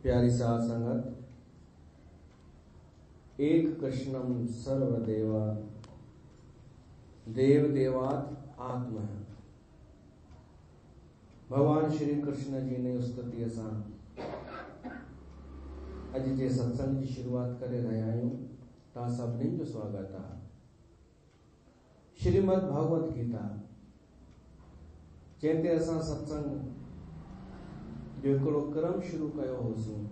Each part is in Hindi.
प्यारी साध संगत, एक कृष्णम सर्वदेवा देव देवात आत्मा है। भगवान श्री कृष्ण जी ने स्तुति सां अज जे सत्संग की शुरुआत करे रहिया आहियूं। तव्हां सभिनी जो स्वागत आहे। श्रीमद भगवत गीता जंहिंते असां सत्संग जो हिकिड़ो क्रम शुरू कयो होसीं।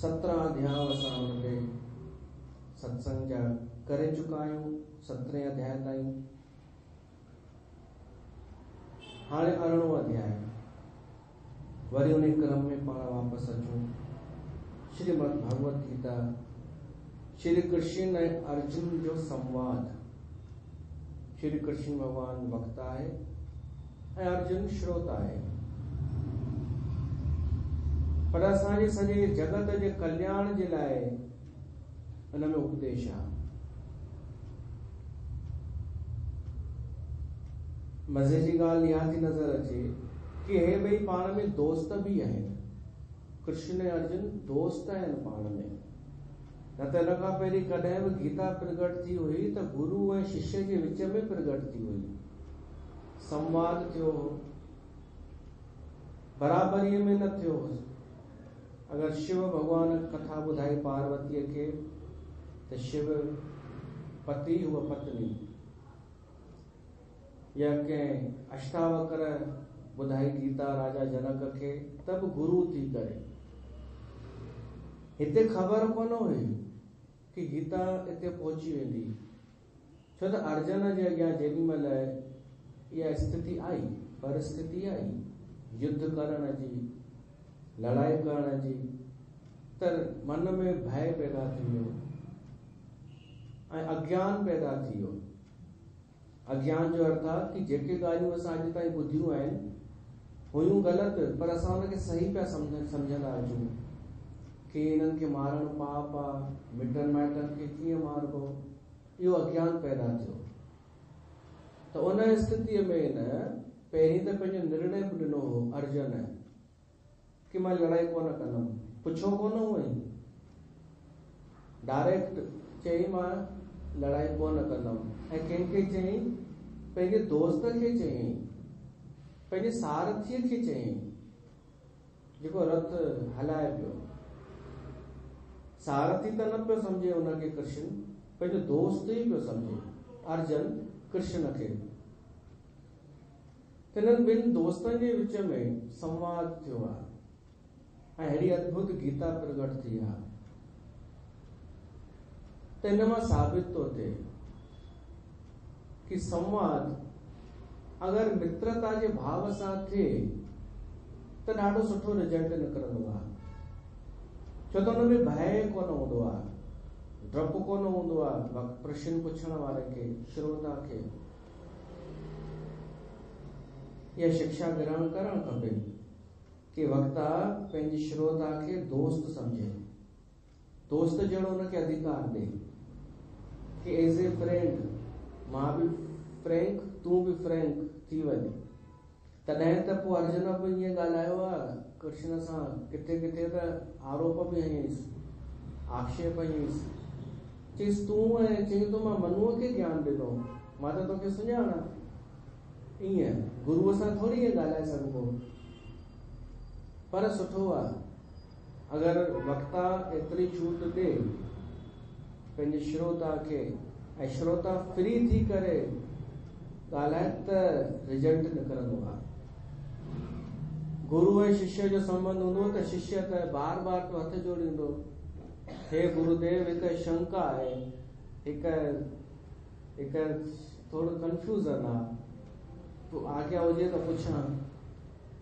17 अध्याय असां हुन ते सत्संग जा करे चुका आहियूं। 17 अध्याय ताईं हाणे 18 अध्याय वरी उन क्रम में पाण वापसि अचूं। श्रीमद भगवत गीता श्री कृष्ण ऐं अर्जुन जो संवाद। श्री कृष्ण भगवान वक्ता है ऐं अर्जुन श्रोता है। पर असांजे सॼे जगत जे कल्याण जे लाइ हिन में उपदेश आहे। मज़े जी ॻाल्हि इहा थी नज़र अचे कि हे ॿई पाण में दोस्त बि आहिनि। कृष्ण ऐं अर्जुन दोस्त आहिनि पाण में। न त हिन खां पहिरीं कॾहिं बि गीता प्रगट थी हुई त गुरु ऐं शिष्य जे विच में प्रगट थी हुई। संवाद थियो हो, बराबरीअ में न थियो हो। अगर शिव भगवान कथा ॿुधाई पार्वतीअ खे त शिव पति हुआ पत्नी, या कंहिं अष्टावक्र ॿुधाई गीता राजा जनक खे त बि गुरु थी करे। हिते ख़बर कोन हुई कि गीता हिते पहुची वेंदी, छो त अर्जुन जे अॻियां जेॾी महिल इहा स्थिति आई, परिस्थिति आई युद्ध करण जी, लड़ाई करण जी, त मन में भय पैदा थी वियो ऐं अज्ञान पैदा थी वियो। अज्ञान जो अर्थ आहे कि जेके ॻाल्हियूं असां अॼु ताईं ॿुधियूं आहिनि हुयूं ग़लति, पर असां हुनखे सही पिया सम्झंदा अचूं कि इन्हनि खे मारणु पाप आहे, मिटनि माइटनि खे कीअं मारिबो, इहो अज्ञान पैदा थियो। त उन स्थितिअ में न पहिरीं त पंहिंजो निर्णय बि ॾिनो हो अर्जुन कि मां लड़ाई कोन कंदुमि। पुछो कोन हुई, डायरेक्ट चई मां लड़ाई कोन कंदुमि। ऐं कंहिंखे चई, पंहिंजे दोस्त खे चई, पंहिंजे सारथीअ खे चई जेको रथ हलाए पियो। सारथी त न पियो सम्झे उनखे कृष्ण, पंहिंजो दोस्त ई पियो सम्झे अर्जुन कृष्ण खे। हिननि ॿिनि दोस्तनि जे विच में संवाद थियो आहे ऐं अहिड़ी अद्भुत गीता प्रगट थी आहे त हिन मां साबित थो थिए कि संवाद अगर मित्रता जे भाव सां थिए त ॾाढो सुठो रिजल्ट निकिरंदो आहे। छो त हुन में भय कोन हूंदो आहे, डपु कोन हूंदो आहे प्रश्न पुछण वारे खे, श्रोता खे। इहा शिक्षा ग्रहण करणु खपे कि वक्ता पंहिंजे श्रोता खे दोस्त समझे, दोस्त जहिड़ो हुनखे अधिकार ॾे। कि एज ए फ्रेंड मां बि फ्रैंक, तूं बि फ्रैंक थी वञ। तॾहिं त पोइ अर्जुन बि ईअं ॻाल्हायो आहे कृष्ण सां, किथे किथे त आरोप बि हयईंसि, आक्षेप हयईंसि, चईसि तूं ऐं चई थो मां मनुअ खे ज्ञान ॾिनो, मां त तोखे सुञाणा। ईअं गुरूअ सां थोरी ईअं ॻाल्हाए सघिबो। पर सुठो आहे अगरि वक्ता एतिरी छूट ॾे पंहिंजे श्रोता खे, ऐं श्रोता फ्री थी करे ॻाल्हाए त रिजल्ट निकिरंदो आहे। गुरू ऐं शिष्य जो संबंध हूंदो त शिष्य त बार बार तो हथ जोड़ींदो, हे गुरुदेव हिकु शंका आहे, हिकु थोरो कंफ्यूज़न आहे, तूं आज्ञा हुजे त पुछां।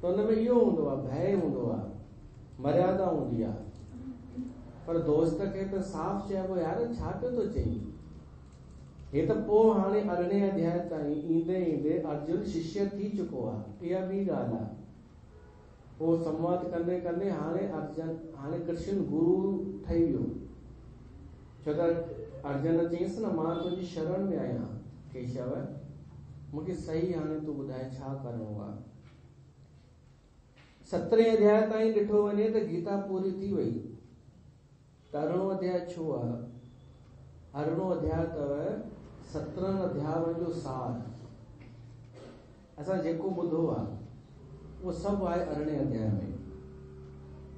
त हुनमें इहो हूंदो आहे, भय हूंदो आहे, मर्यादा हूंदी आहे। पर दोस्त खे त साफ़ चइबो यार छा पियो थो चई। हे त पोइ हाणे 18 अध्याय ताईं ईंदे ईंदे अर्जुन शिष्य थी चुको आहे, इहा ॿी ॻाल्हि आहे। पोइ संवाद कंदे कंदे हाणे कृष्ण गुरु ठही वियो। छो त अर्जुन चयईंसि न मां तुंहिंजी शरण में आहियां केशव, मूंखे सही हाणे तूं ॿुधाए छा करिणो आहे। 17 अध्याय ताईं ॾिठो वञे त गीता पूरी थी वई। त 18 अध्याय छो आहे? 18 अध्याय अथव 17 अध्याय जो सार। असां जेको ॿुधो आहे उहो सभु आहे 18 अध्याय में।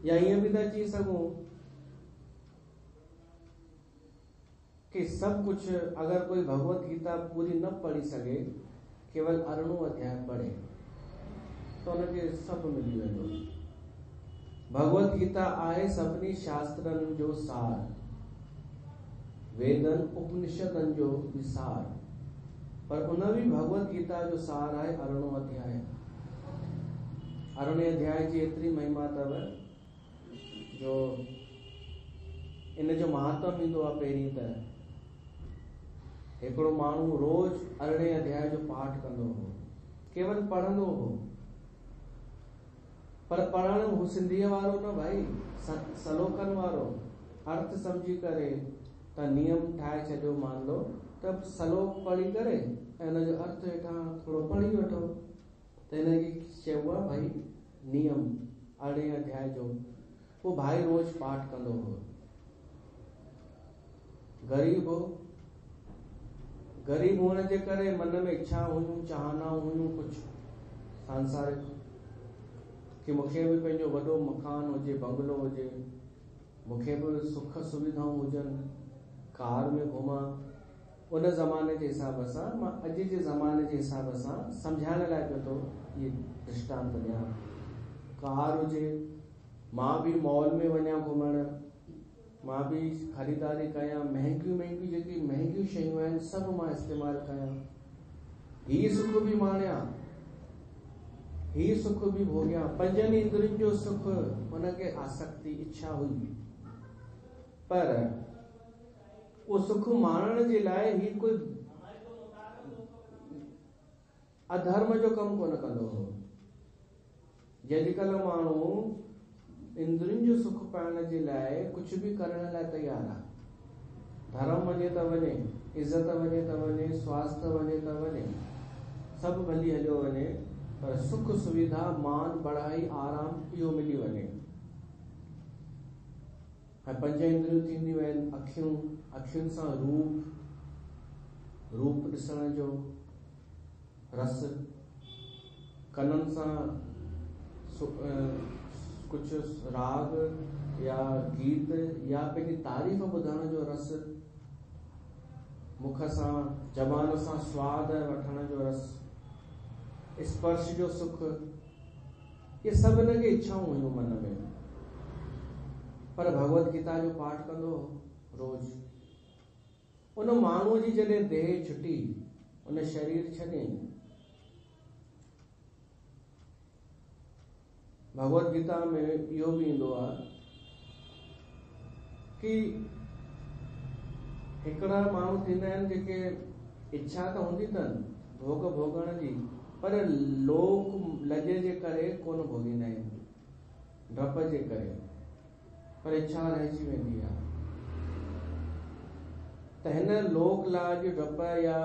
या ईअं बि था चई सघूं कि सब कुछ अगर कोई भगवत गीता पूरी न पढ़ी सके, केवल 18 अध्याय पढ़े तो उनके सब मिली वेंदो। भगवत गीता आहे सभिनी शास्त्रनि जो सार, वेदन उपनिषदनि जो विसार। पर उन भी भगवत गीता जो सार आहे 18 अध्याय। 18 अध्याय जी एतिरी महिमा अथव जो इन जो महात्म ईंदो आहे। पहिरीं त हिकिड़ो माण्हू रोज 18 अध्याय जो पाठ कंदो हो, केवल पढ़ंदो हो। पर पढ़ण हू सिंधीअ वारो न भाई, सलोकनि वारो, अर्थ सम्झी करे त नियम ठाहे छॾियो। मान लो त सलोक पढ़ी करे ऐं हुनजो अर्थ हेठां थोरो पढ़ी वठो, त हिनखे चइबो आहे भाई नियम 18 अध्याय जो। वो भाई रोज पाठ कंदो हो। गरीब होने जे करे मन में इच्छा हुयूं, चाहना हुयूं कुछ सांसारिक, कि मूंखे भी पंहिंजो वॾो मकान हुजे, बंगलो हुजे, मूंखे भी सुख सुविधाऊं हुजनि, कार में घुमां। उन ज़माने जे हिसाब सां मां अॼु जे ज़माने जे हिसाब सां सम्झाइण लाइ पियो थो इहे दृष्टांत ॾियां। कार हुजे, मां भी मॉल में वञा घुमण, मां भी ख़रीदारी कयां, महांगियूं जेकी महांगियूं शयूं आहिनि सभु मां इस्तेमालु कयां, हीउ सुख भी माणियां, हीउ सुख भी भोॻियां। पंजनि इंद्रियुनि जो सुख हुनखे आसक्ति इच्छा हुई। पर वो सुख माणण जे लाइ ही कोई अधर्म जो कमु कोन कंदो हो। अॼुकल्ह माण्हू इंद्रियुनि जो सुख पाइण जे लाइ कुछ भी करण लाइ तैयार आहे। धर्म वञे त वञे, इज़त वञे त वञे, स्वास्थ्य वञे त वञे, सभु भली हलियो वञे, पर सुख सुविधा मान बढ़ाई आराम इहो मिली वञे। ऐं पंज इंद्रियूं थींदियूं आहिनि अखियूं, अखियुनि सां रूप ॾिसण जो रस, कननि सां कुछ राग या गीत या पंहिंजी तारीफ़ ॿुधण जो रस, मुख सां ज़बान सां स्वाद वठण जो रस, स्पर्श जो सुख, ये सभु हिनखे इच्छाऊं हुयूं मन में। पर भगवत गीता जो पाठ कंदो रोज। उन माण्हूअ जी जॾहिं देह छुटी, उन शरीर छॾियईं, भगवत गीता में इहो भी ईंदो आहे कि हिकिड़ा माण्हू थींदा आहिनि जेके इच्छा त हूंदी अथनि भोग भोगण जी, पर लोक लॼ जे करे कोन भोगींदा आहिनि, डप जे करे, पर इच्छा रहिजी वेंदी आहे। त हिन लोक लाज डप या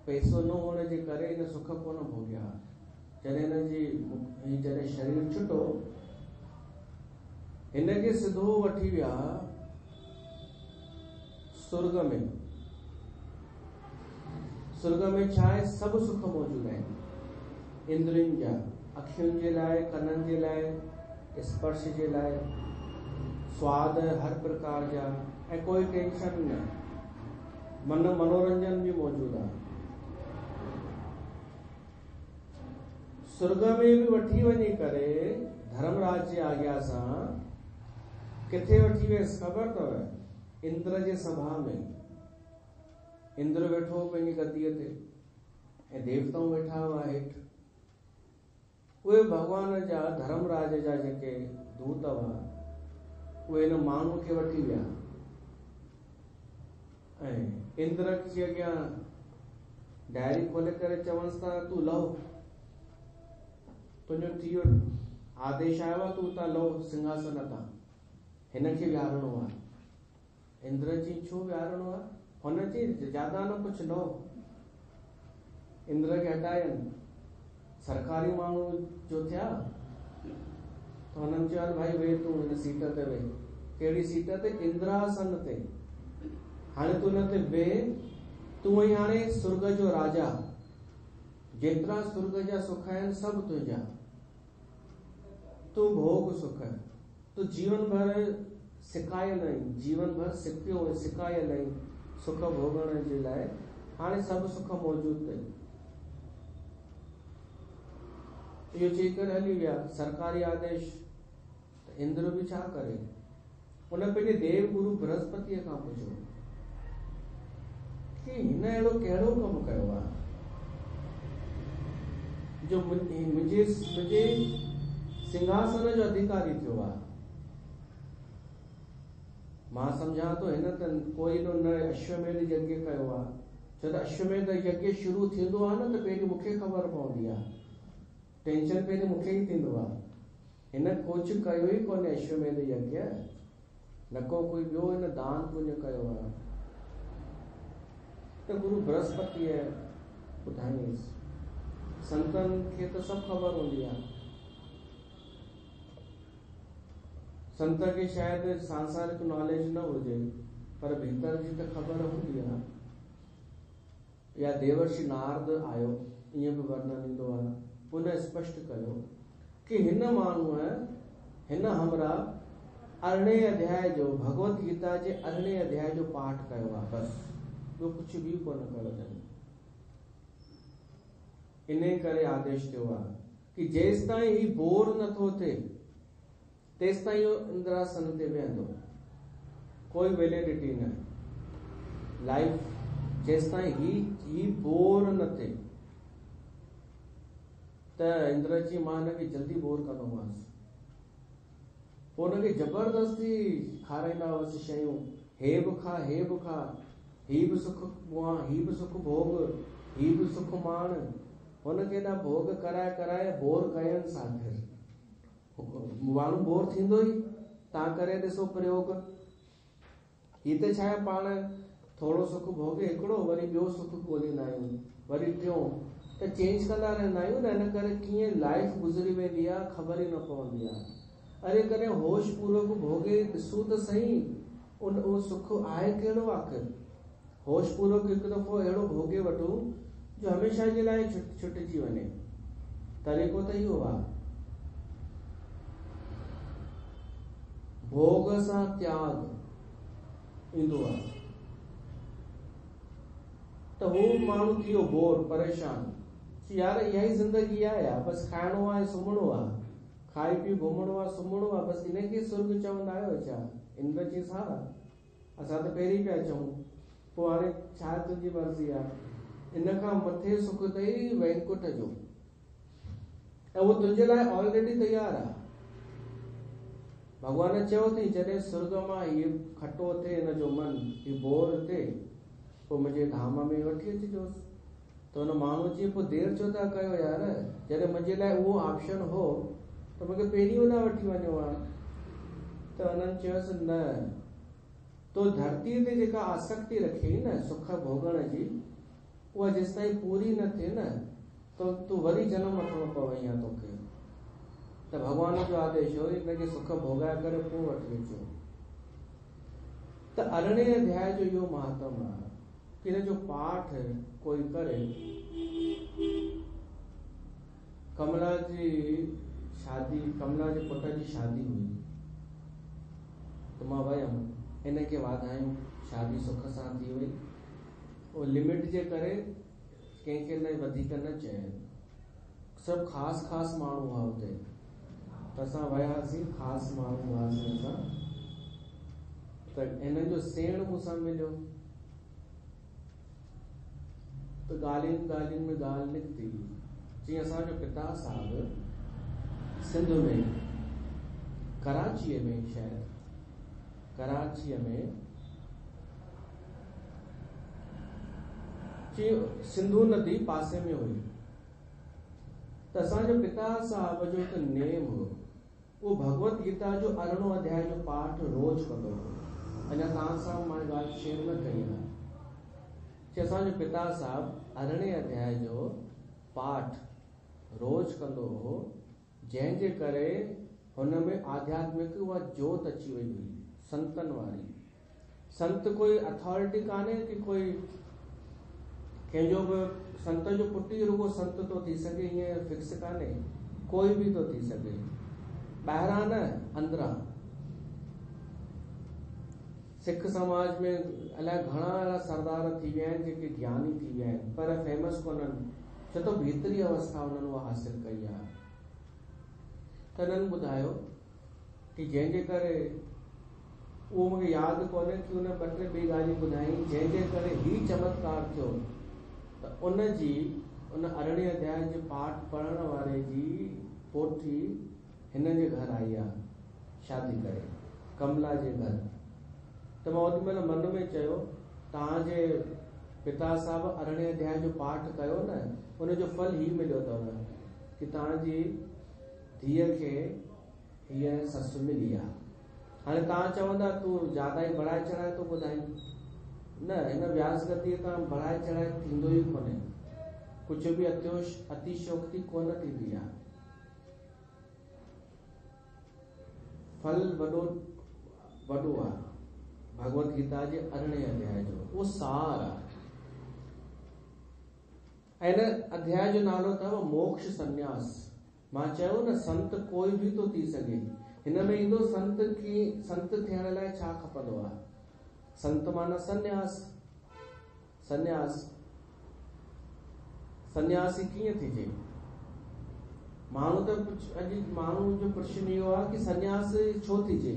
पैसो न हुअण जे करे हिन सुख कोन भोॻिया। जॾहिं जॾहिं शरीर छुटो हिनखे सिधो वठी विया स्वर्ग में। स्वर्ग में छा आहे, सभु सुख मौजूद आहिनि इंद्रियुनि जा, अखियुनि जे लाइ, कननि जे लाइ, स्पर्श जे लाइ, स्वाद हर प्रकार जा, ऐं कोई टेंशन न, मनोरंजन भी मौजूद आहे। स्वर्ग में भी वठी वञी करे धर्मराज जे आज्ञा सां किथे वठी वियसि ख़बर अथव? इंद्र जे सभा में। इंद्र वेठो पंहिंजी गद्दीअ ते ऐं देवताऊं वेठा हुआ हेठि। उहे भगवान जा धर्मराज जा जेके दूत हुआ उहे हिन माण्हू खे वठी विया ऐं इंद्र जे अॻियां डायरी खोले करे चवनिसि था, तूं लहो, तुंहिंजो थी वियो, आदेश आयो आहे, तूं उतां लहो सिंहासन तां, हिनखे विहारणो आहे। इंद्र जी छो विहारणो आहे? हुन चई ज्यादा न कुछ लहो। इंद्र खे हटायनि, सरकारी माण्हू जो थिया त हुननि चयो भाई वेह तूं हिन सीट ते वेह। कहिड़ी सीट ते? इंद्रासन ते। हाणे तूं हिन ते वेह, तूं ई हाणे स्वर्ग जो राजा, जेतिरा स्वर्ग जा सुख आहिनि सभु तुंहिंजा, तूं भोग सुख। तूं जीवन भर सिकायल आहीं, जीवन भर सिकियो सिकायल आहीं सुख भोगण जे लाइ, हाणे सभु सुख मौजूद अथई। इहो चई करे हली विया। सरकारी आदेश। त इंद्र बि छा करे, उन पंहिंजे देव गुरु बृहस्पतिअ खां पुछियो कि हिन अहिड़ो कहिड़ो कमु कयो आहे जो मुंहिंजे सिंहासन जो अधिकारी थियो आहे। मां सम्झां थो हिन त कोई न अश्वमेध यज्ञ कयो आहे, छो त अश्वमेध यज्ञ शुरू थींदो आहे न त पहिरीं मूंखे ख़बर पवंदी आहे, टेंशन पहिरीं मूंखे ई थींदो आहे। हिन कुझु कयो ई कोन्हे अश्वमेध यज्ञ, न को कोई ॿियो हिन दान पुण्य कयो आहे। त गुरु बृहस्पतिअ ॿुधाईंसि, संतनि खे त सभु ख़बर हूंदी आहे। संत खे शायदि सांसारिक नॉलेज न हुजे पर भीतर जी त ख़बर हूंदी आहे। या देवर्षि नारद आयो, ईअं बि वर्णन ईंदो आहे, पुनः स्पष्ट कयो कि हिन माण्हूअ हिन हमरा 18 अध्याय जो, भगवत गीता जे 18 अध्याय जो पाठ कयो आहे, बसि ॿियो कुझु बि कोन कयो अथनि। इन करे आदेश थियो आहे कि जेसि ताईं ही बोर नथो थिए तेसि ताईं इहो इंद्रासन ते वेहंदो, कोई वैलिडिटी न लाइफ, जेसि ताईं ही बोर न थिए। त इंद्र जी मां हिनखे जल्दी बोर कंदोमांसि। पोइ हुनखे ज़बरदस्ती खाराईंदा हुअसि शयूं, हे बि खा, हे बि खा, ही बि सुख मुआ, ही बि सुख भोग, ही बि सुख माण। हुनखे एॾा भोग कराए कराए बोर कयनि आख़िर। माण्हू बोर थींदो ई, तव्हां करे ॾिसो प्रयोग। ही त छा आहे, पाण थोरो सुख भोगे हिकिड़ो, वरी ॿियो सुख ॻोल्हींदा आहियूं, वरी टियों, त चेंज कंदा रहंदा आहियूं न। हिन करे कीअं लाइफ गुज़री वेंदी आहे ख़बर ई न पवंदी आहे। अरे कॾहिं होश पूर्वक भोगे ॾिसूं त सही, उहो सुख आहे कहिड़ो आख़िर। होश पूर्वक हिकु दफ़ो अहिड़ो भोगे वठूं जो हमेशह जे लाइ छुटिजी वञे। तरीक़ो त इहो आहे, भोग सां त्याग ईंदो आहे। त हू माण्हू थी वियो बोर, परेशान, यार इहा ई ज़िंदगी आहे यार, बसि खाइणो आहे, सुम्हणो आहे, खाई पी घुमणो आहे, सुम्हणो आहे, बसि इनखे स्वर्ग चवंदा आहियो छा? इंद्र चयसि हा, असां त पहिरीं पिया चऊं, पोइ हाणे छा तुंहिंजी मर्ज़ी आहे। इन खां मथे सुख अथई वैकुंठ जो, ऐं उहो तुंहिंजे लाइ ऑलरेडी तयार आहे। भगवान चयो अथई जॾहिं स्वर्ग मां हीउ खटो थिए हिन जो मन, हीउ बोर थिए, पोइ मुंहिंजे धाम में वठी अचिजोसि। त हुन माण्हू चई पोइ देरि छो था कयो यार, जॾहिं मुंहिंजे लाइ उहो ऑप्शन हो त मूंखे पहिरीं होॾां वठी वञो आहे। त हुननि चयोसि न, तो धरती ते जेका आसक्ति रखे न सुख भोगण जी, उहा जेसि ताईं पूरी न थिए न तो तूं वरी जनम वठिणो पवई या तोखे। त भॻवान जो आदेश हो हिनखे सुख भोगाए करे पोइ वठी अचो। त 18 अध्याय जो इहो महात्म आहे कि हिन जो पाठ कोई करे। कमला जी शादी, कमला जे पुट जी शादी हुई त मां वयमि, हिनखे वाधायूं, शादी सुख सां थी वई। उहो लिमिट जे करे कंहिंखे न वधीक न चयनि, सभु ख़ासि माण्हू हुआ हुते। त असां वियासीं, ख़ासि माण्हू हुआसीं असां। त हिननि जो सेण मूंसां मिलियो त ॻाल्हियुनि में ॻाल्हि निकिती। जीअं असांजो पिता साहिबु सिंध में, कराचीअ में, शायदि कराचीअ में सिंधु नदी पासे में हुई। त असांजो पिता साहिब जो हिकु नेम हो, उहो भगवत गीता जो 18 अध्याय जो पाठ रोज़ कंदो हो। अञा तव्हां सां मां ॻाल्हि शेयर न कई आहे कि असांजो पिता साहिबु 18 अध्याय जो पाठ रोज़ कंदो हो, जंहिंजे करे हुन में आध्यात्मिक उहा जोत अची वई हुई, संतनि वारी। संत कोई अथॉरिटी कान्हे कि कोई कंहिंजो बि संत जो पुट ई रुगो संत थो थी सघे, ईअं फिक्स कान्हे, कोई बि थो थी सघे, ॿाहिरां न अंदरां। सिख समाज में अलाए घणा अहिड़ा सरदार थी विया आहिनि जेके ज्ञानी थी विया आहिनि, पर फेमस कोन्हनि, छो त भीतरी अवस्था उन्हनि उहा हासिल कई आहे। त हिननि ॿुधायो कि जंहिंजे करे, उहो मूंखे यादि कोन्हे कि उन 2-3 ॿी ॻाल्हियूं ॿुधाई जंहिंजे करे ही चमत्कार थियो। त उन 18 अध्याय जे पाठ पढ़ण वारे जी पोठी हिन जे घर आई आहे शादी करे, कमला जे घर। त मां ओॾी महिल मन में चयो, तव्हांजे पिता साहिबु 18 अध्याय जो पाठ कयो न, उनजो फल ही मिलियो अथव कि तव्हांजी धीअ खे हीअ ससु मिली आहे। हाणे तव्हां चवंदा तूं ज्यादा ई बढ़ाए चढ़ाए थो ॿुधाई। न, हिन व्यास गतिअ तां बढ़ाए चढ़ाए थींदो ई कोन्हे, कुझु बि अतिशयोक्ति कोन थींदी आहे। फल वॾो आहे भगवत गीता जे 18 अध्याय जो, उहो सार आहे। ऐं हिन अध्याय जो नालो अथव मोक्ष संन्यास। मां चयो न, संत कोई बि थो थी सघे। हिन में ईंदो संत थियण लाइ छा खपंदो आहे। संत माना संन्यास। सन्यासी कीअं थिजे? माण्हू त अॼु माण्हू जो प्रश्न इहो आहे कि सन्यास छो थिजे।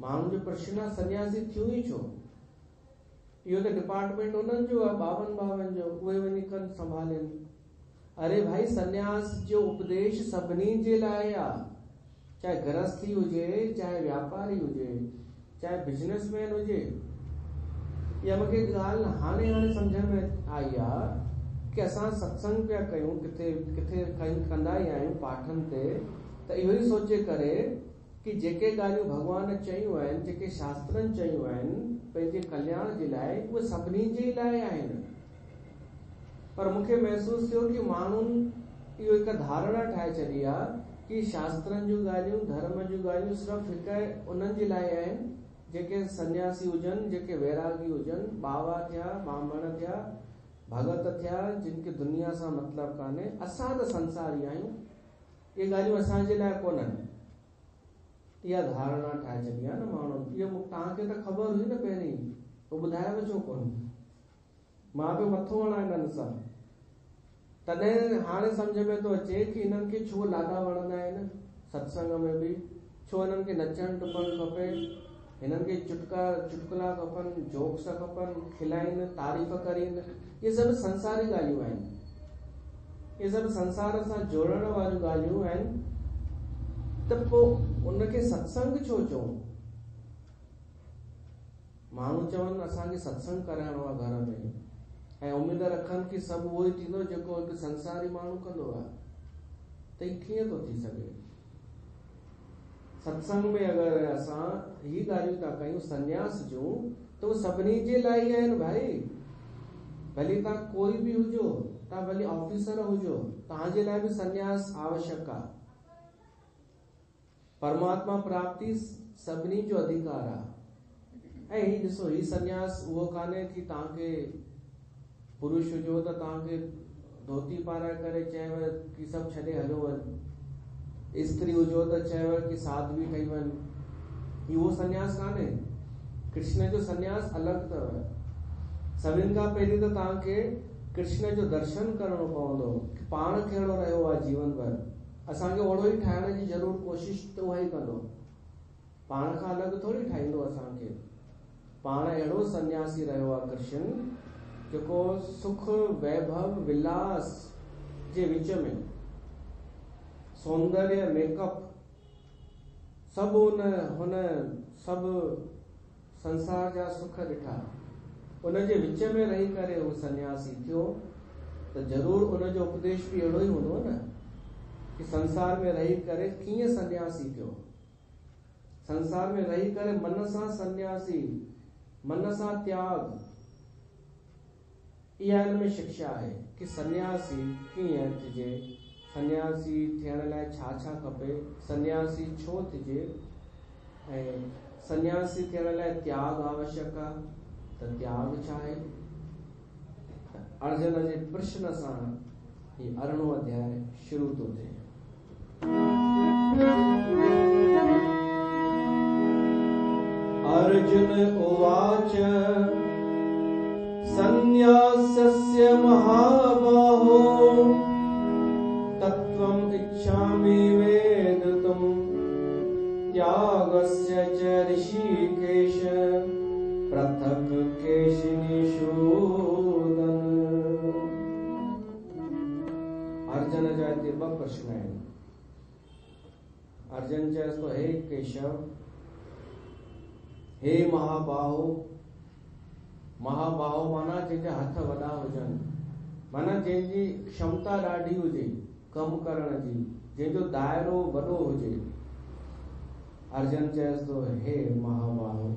माण्हू जो प्रश्न आहे सन्यासी थियूं ई छो। इहो त डिपार्टमेंट उन्हनि जो आहे, 52 जो, उहे वञी कनि संभालनि। अरे भाई, सन्यास जो उपदेश सभिनी जे लाइ आहे, चाहे गृहस्थी हुजे, चाहे व्यापारी हुजे, चाहे बिजनेसमैन हुजे। या मूंखे ॻाल्हि हाणे सम्झ में आई आहे कि असां सत्संग पिया कयूं, किथे कंदा ई आहियूं पाठनि ते, त इहो ई सोचे करे कि जेके ॻाल्हियूं भॻवान चयूं आहिनि, जेके शास्त्रनि चयूं आहिनि पंहिंजे कल्याण जे लाइ, उहे सभिनी जे लाइ आहिनि। पर मूंखे महसूस थियो कि माण्हुनि इहो हिकु धारणा ठाहे छॾी आहे कि शास्त्रनि जूं ॻाल्हियूं, धर्म जूं ॻाल्हियूं सिर्फ़ु हिकु उन्हनि जे लाइ आहिनि जेके सन्यासी हुजनि, जेके वैरागी हुजनि, बाबा थिया, ब्राह्मण थिया, भगत थिया, जिनखे दुनिया सां मतिलबु कान्हे। असां त संसारी आहियूं, इहे ॻाल्हियूं असांजे लाइ कोन्हनि। इहा धारणा ठाहे छॾी आहे न माण्हुनि। इहो तव्हांखे त ख़बर हुई न पहिरीं, पोइ ॿुधायव छो कोन? मां बि मथो हणां हिननि सां। तॾहिं हाणे सम्झ में थो अचे कि हिननि खे छो लाॾा वणंदा आहिनि सत्संग में बि, छो हिननि खे नचणु टुपणु खपे, हिननि खे चुटकुला खपनि, जोक्स खपनि, खिलाइनि, तारीफ़ करीनि। इहे सभु संसारी ॻाल्हियूं आहिनि, इहे सभु संसार सां जोड़ण वारियूं ॻाल्हियूं आहिनि। त पोइ उनखे सत्संग छो चऊं? माण्हू चवनि असांखे सत्संग कराइणो आहे घर में, ऐं उमेद रखनि कि सभु उहो ई थींदो जेको हिकु संसारी माण्हू कंदो आहे। त हीअ कीअं थो थी सघे? सत्संग में अगर असां ही ॻाल्हियूं था कयूं संन्यास जूं त उहे सभिनी जे लाइ ई आहिनि भाई। भली तव्हां कोई बि हुजो, तव्हां भली ऑफिसर हुजो, तव्हांजे लाइ बि संन्यास आवश्यक आहे। परमात्मा प्राप्ति सभिनी जो अधिकार आहे। ऐं ही ॾिसो, ही संन्यास उहो कान्हे कि तव्हांखे पुरुष हुजो त तव्हांखे धोती पाराए करे चयव कि सभु छॾे हलियो वञ, स्त्री हुजो त चयव कि साध्वी ठही वञ। ही उहो संन्यास कान्हे। कृष्ण जो संन्यास अलॻि अथव। सभिनि खां पहिरीं त तव्हांखे कृष्ण जो दर्शन करणो पवंदो कि पाण कहिड़ो रहियो आहे जीवन भर। असांखे ओड़ो ई ठाहिण जी ज़रूर कोशिश त उहा ई कंदो, पाण खां अलॻि थोरी ठाहींदो असांखे। पाण अहिड़ो सन्यासी रहियो आहे कृष्ण जेको सुख वैभव विलास जे विच में सौंदर्य मेकअप सभु हुन सभु संसार जा सुख ॾिठा, उनजे विच में रही करे उहो सन्यासी थियो त ज़रूर उनजो उपदेश बि अहिड़ो ई हूंदो न कि संसार में रही करे कीअं सन्यासी थियो। संसार में रही करे मन सां सन्यासी, मन सां त्याग, इहा हिन में शिक्षा आहे कि सन्यासी कीअं थिजे, सन्यासी थियण लाइ छा छा खपे, सन्यासी छो थिजे, ऐं सन्यासी थियण लाइ त्याग आवश्यक आहे त त्याग छा आहे। अर्जुन जे प्रश्न सां ही 18 अध्याय शुरू थो थिए। अर्जुन उवाच संन्यासस्य महाबाहो तत्त्वम् इच्छामि वेदितुम् त्यागस्य च ऋषिकेश पृथक् केशिनीषूदन। अर्जुन जा हिते ॿ प्रश्न आहिनि। अर्जुन चएसि थो, हे केशव, हे महाबाहो। महाबाहो माना जंहिंजा हथ वॾा हुजनि, माना जंहिंजी क्षमता ॾाढी हुजे कमु करण जी, जंहिंजो दाइरो वॾो हुजे। अर्जुन चएसि थो, हे महाबाहो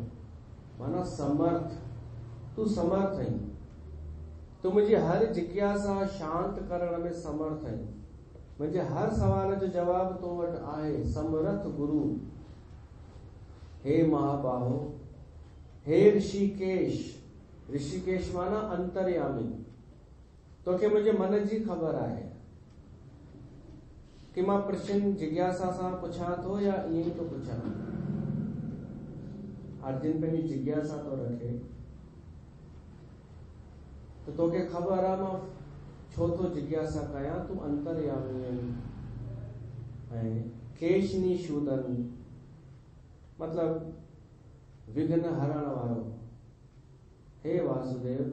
माना समर्थ, तूं समर्थ आहीं, तूं मुंहिंजी हर जिज्ञासा शांत करण में समर्थ आहीं, मुंहिंजे हर सवाल जो जवाब तो वटि आहे। समर्थ गुरु। हे महाबाहो, हे ऋषिकेश। ऋषिकेश माना अंतर्यामी। तोखे मुंहिंजे मन जी ख़बर आहे कि मां प्रश्न जिज्ञासा सां पुछां थो या ईअं ई थो पुछां। अर्जुन पंहिंजी जिज्ञासा थो रखे त तोखे ख़बर आहे मां छो थो जिज्ञासा कयां, तूं अंतर्यामी आहीं। ऐं केशनीशूदन मतलब विघ्न हरण वारो। हे वासुदेव,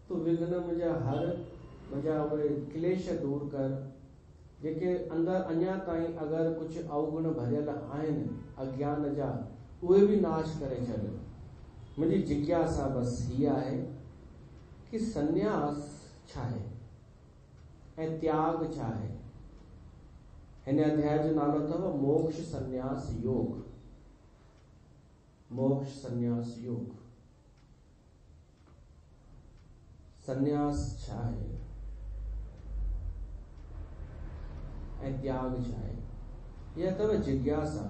तूं विघ्न मुंहिंजा उहे क्लेश दूर कर जेके अंदर अञा ताईं अगरि कुझु अवगुण भरियल आहिनि अज्ञान जा, उहे बि नाश करे छॾ। मुंहिंजी जिज्ञासा बस हीअ आहे कि संन्यास छा आहे ऐं त्याग छा आहे। हिन अध्याय जो नालो अथव मोक्ष संन्यास योग। मोक्ष संन्यास योग। संन्यास छा आहे ऐं त्याग छा आहे, इहा अथव जिज्ञासा।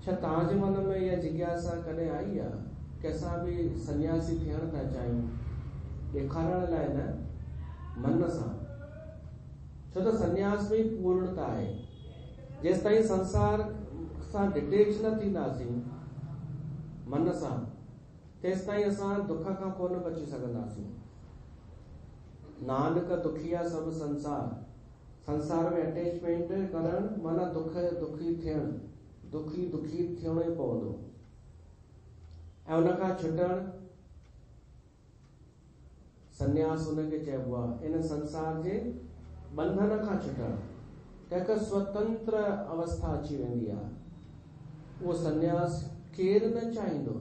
छा तव्हांजे मन में इहा जिज्ञासा कॾहिं आई आहे कि असां बि सन्यासी थियण था चाहियूं? ॾेखारण लाइ न, मन सां। छो त संन्यास में ई पूर्णता आहे। जेसि ताईं संसार सां डिटेच न थींदासीं मन सां, तेसि ताईं असां दुख खां कोन बची सघंदासीं। नानक दुखिया सभु संसार। संसार में अटैचमेंट करण माना दुखी थियण, दुखी थियणो ई पवंदो। ऐं उनखां छुटण संन्यास उनखे चइबो आहे। इन संसार जे बंधन खां छुटण, हिकु स्वतंत्र अवस्था अची वेंदी आहे। उहो संन्यास केरु न चाहींदो,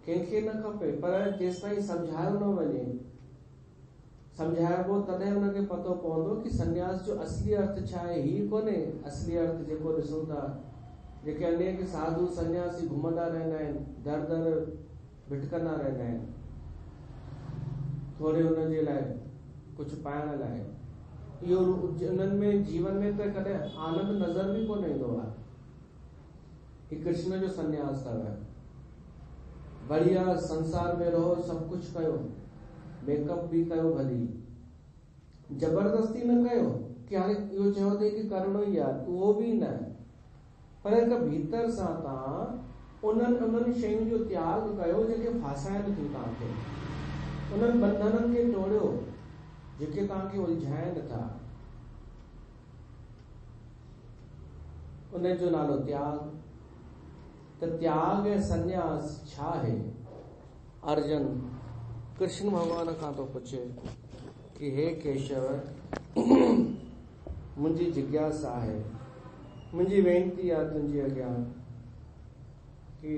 कंहिंखे न खपे, पर जेसि ताईं सम्झायो न वञे, समझाइबो तॾहिं हुनखे पतो पवंदो कि सन्यास जो असली अर्थ छा आहे। ही कोन्हे असली अर्थ जेको ॾिसूं था, जेके अनेक साधु सन्यासी घुमंदा रहंदा आहिनि, दर दर भिटकंदा रहंदा आहिनि, थोरे हुनजे लाइ कुझु पाइण लाइ। इहो उन्हनि में जीवन में त कॾहिं आनंद नज़र बि कोन ईंदो आहे। ही कृष्ण जो सन्यास अथव। बढ़िया संसार में रहो, सब कुछ कयो, मेकअप भी कयो, भली जबरदस्ती न कयो कि हाणे इहो चयो अथई कि करणो ई आहे, उहो बि न, पर हिकु भीतर सां तव्हां उन्हनि शयुनि जो त्याग कयो जेके फासाइनि थियूं तव्हांखे, उन्हनि बंधननि खे तोड़ियो जेके तव्हांखे उलझाइनि था। उन जो नालो त्याग। त त्याग ऐं सन्यास छा आहे? अर्जुन कृष्ण भगवान खां तो पुछे कि हे केशव, मुंहिंजी जिज्ञासा आहे, मुंहिंजी वेनती आहे तुंहिंजे अॻियां कि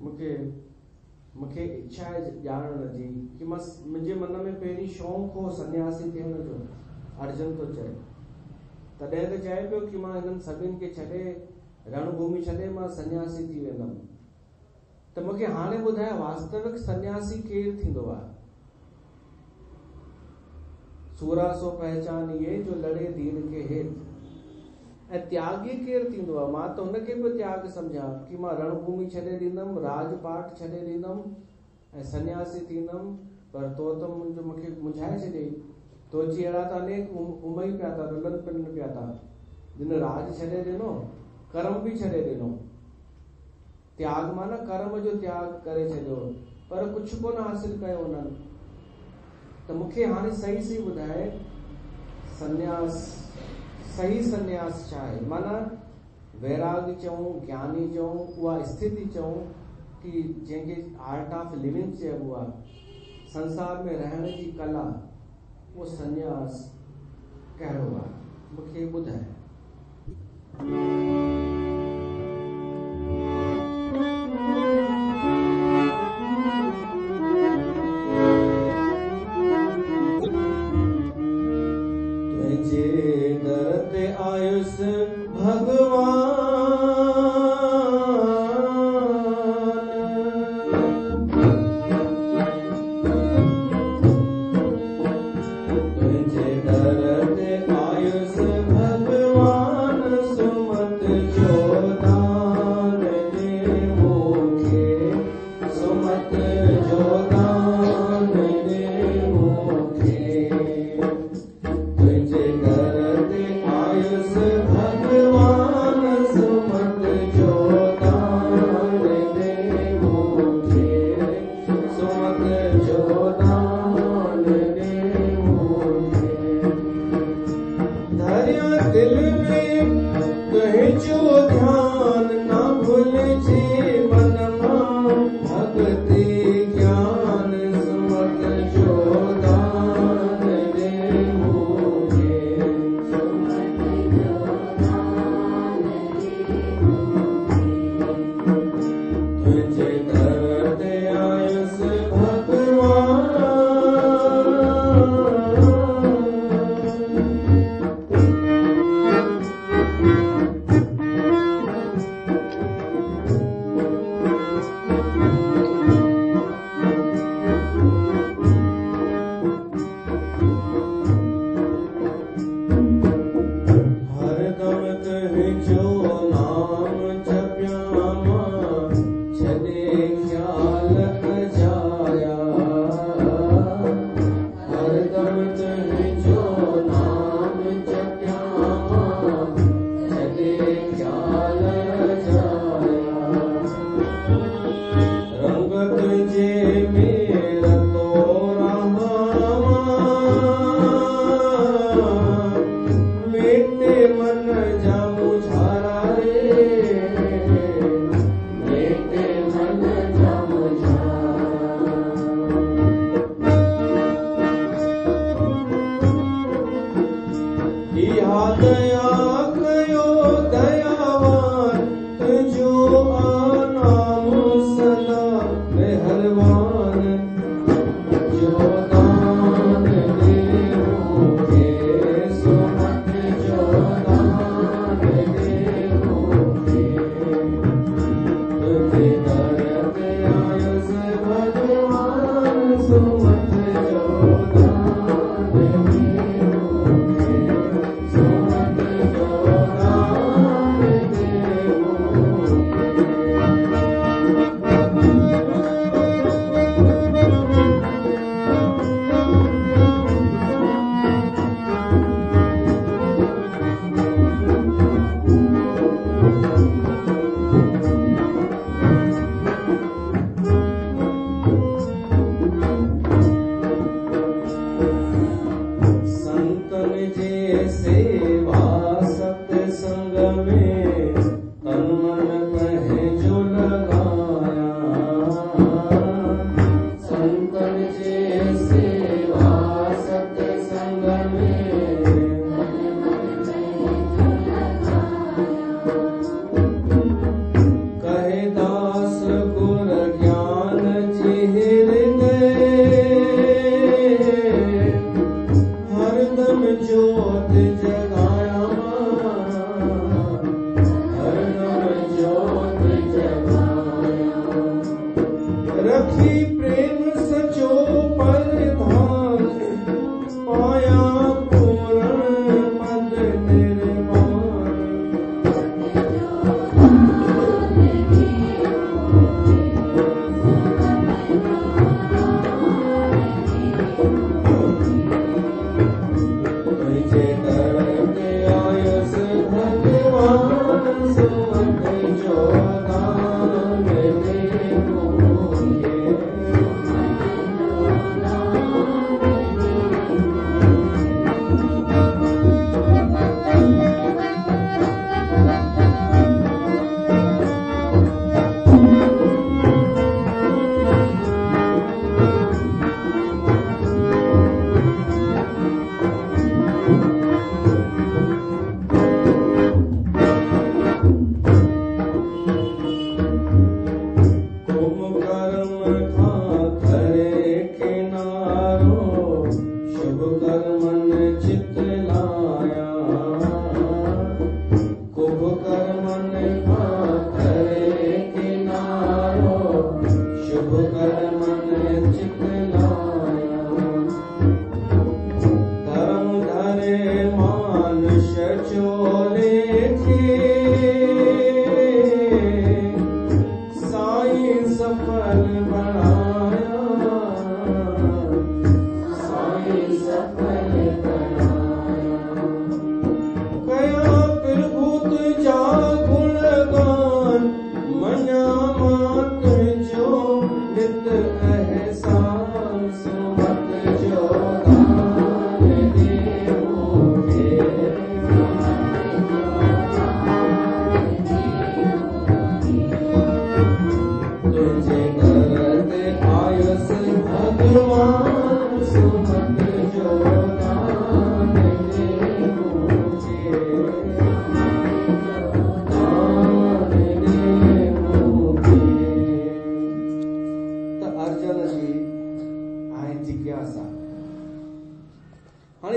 मूंखे इच्छा आहे ॼाणण जी कि मुंहिंजे मन में पहिरीं शौक़ु हो सन्यासी थियण जो। अर्जुन तो चए, तॾहिं त चए पियो कि मां हिननि सभिनि खे छॾे, रणभूमि छॾे मां सन्यासी थी वेंदुमि। त मूंखे हाणे ॿुधाए, वास्तविक सन्यासी केरु थींदो आहे? सूरा सो पहचान ये जो लड़े दीन के हित। ऐं त्यागी केरु थींदो आहे? मां त हुनखे बि त्याग सम्झां कि मां रणभूमि छॾे ॾींदुमि, राजपाट छॾे ॾींदुमि ऐं सन्यासी थींदुमि, पर तो त मूंखे मुंझाए छॾे। तो जी अहिड़ा त अनेक उमई पिया था, रुलन पिन पिया था, जिन राज छॾे ॾिनो, कर्म बि छॾे ॾिनो। त्याग माना कर्म जो त्याग करे छॾियो, पर कुझु कोन हासिल कयो उन्हनि। त मूंखे हाणे सही ॿुधाए, सन्यास, सही सन्यास छा आहे? माना वैराग चऊं, ज्ञानी चऊं, उहा स्थिति चऊं कि जंहिंखे आर्ट ऑफ लिविंग चइबो आहे, संसार में रहण जी कला, वो सन्यास कहिड़ो आहे? मूंखे ॿुधाए। तुंहिंजे दर ते आयुसि भगवान, तुंहिंजे दर ते आयुसि भगवान, सुमत जो दान ॾे मूंखे, सुमत जो दान ॾे मूंखे। तुंहिंजे दर ते आयुसि भगवान,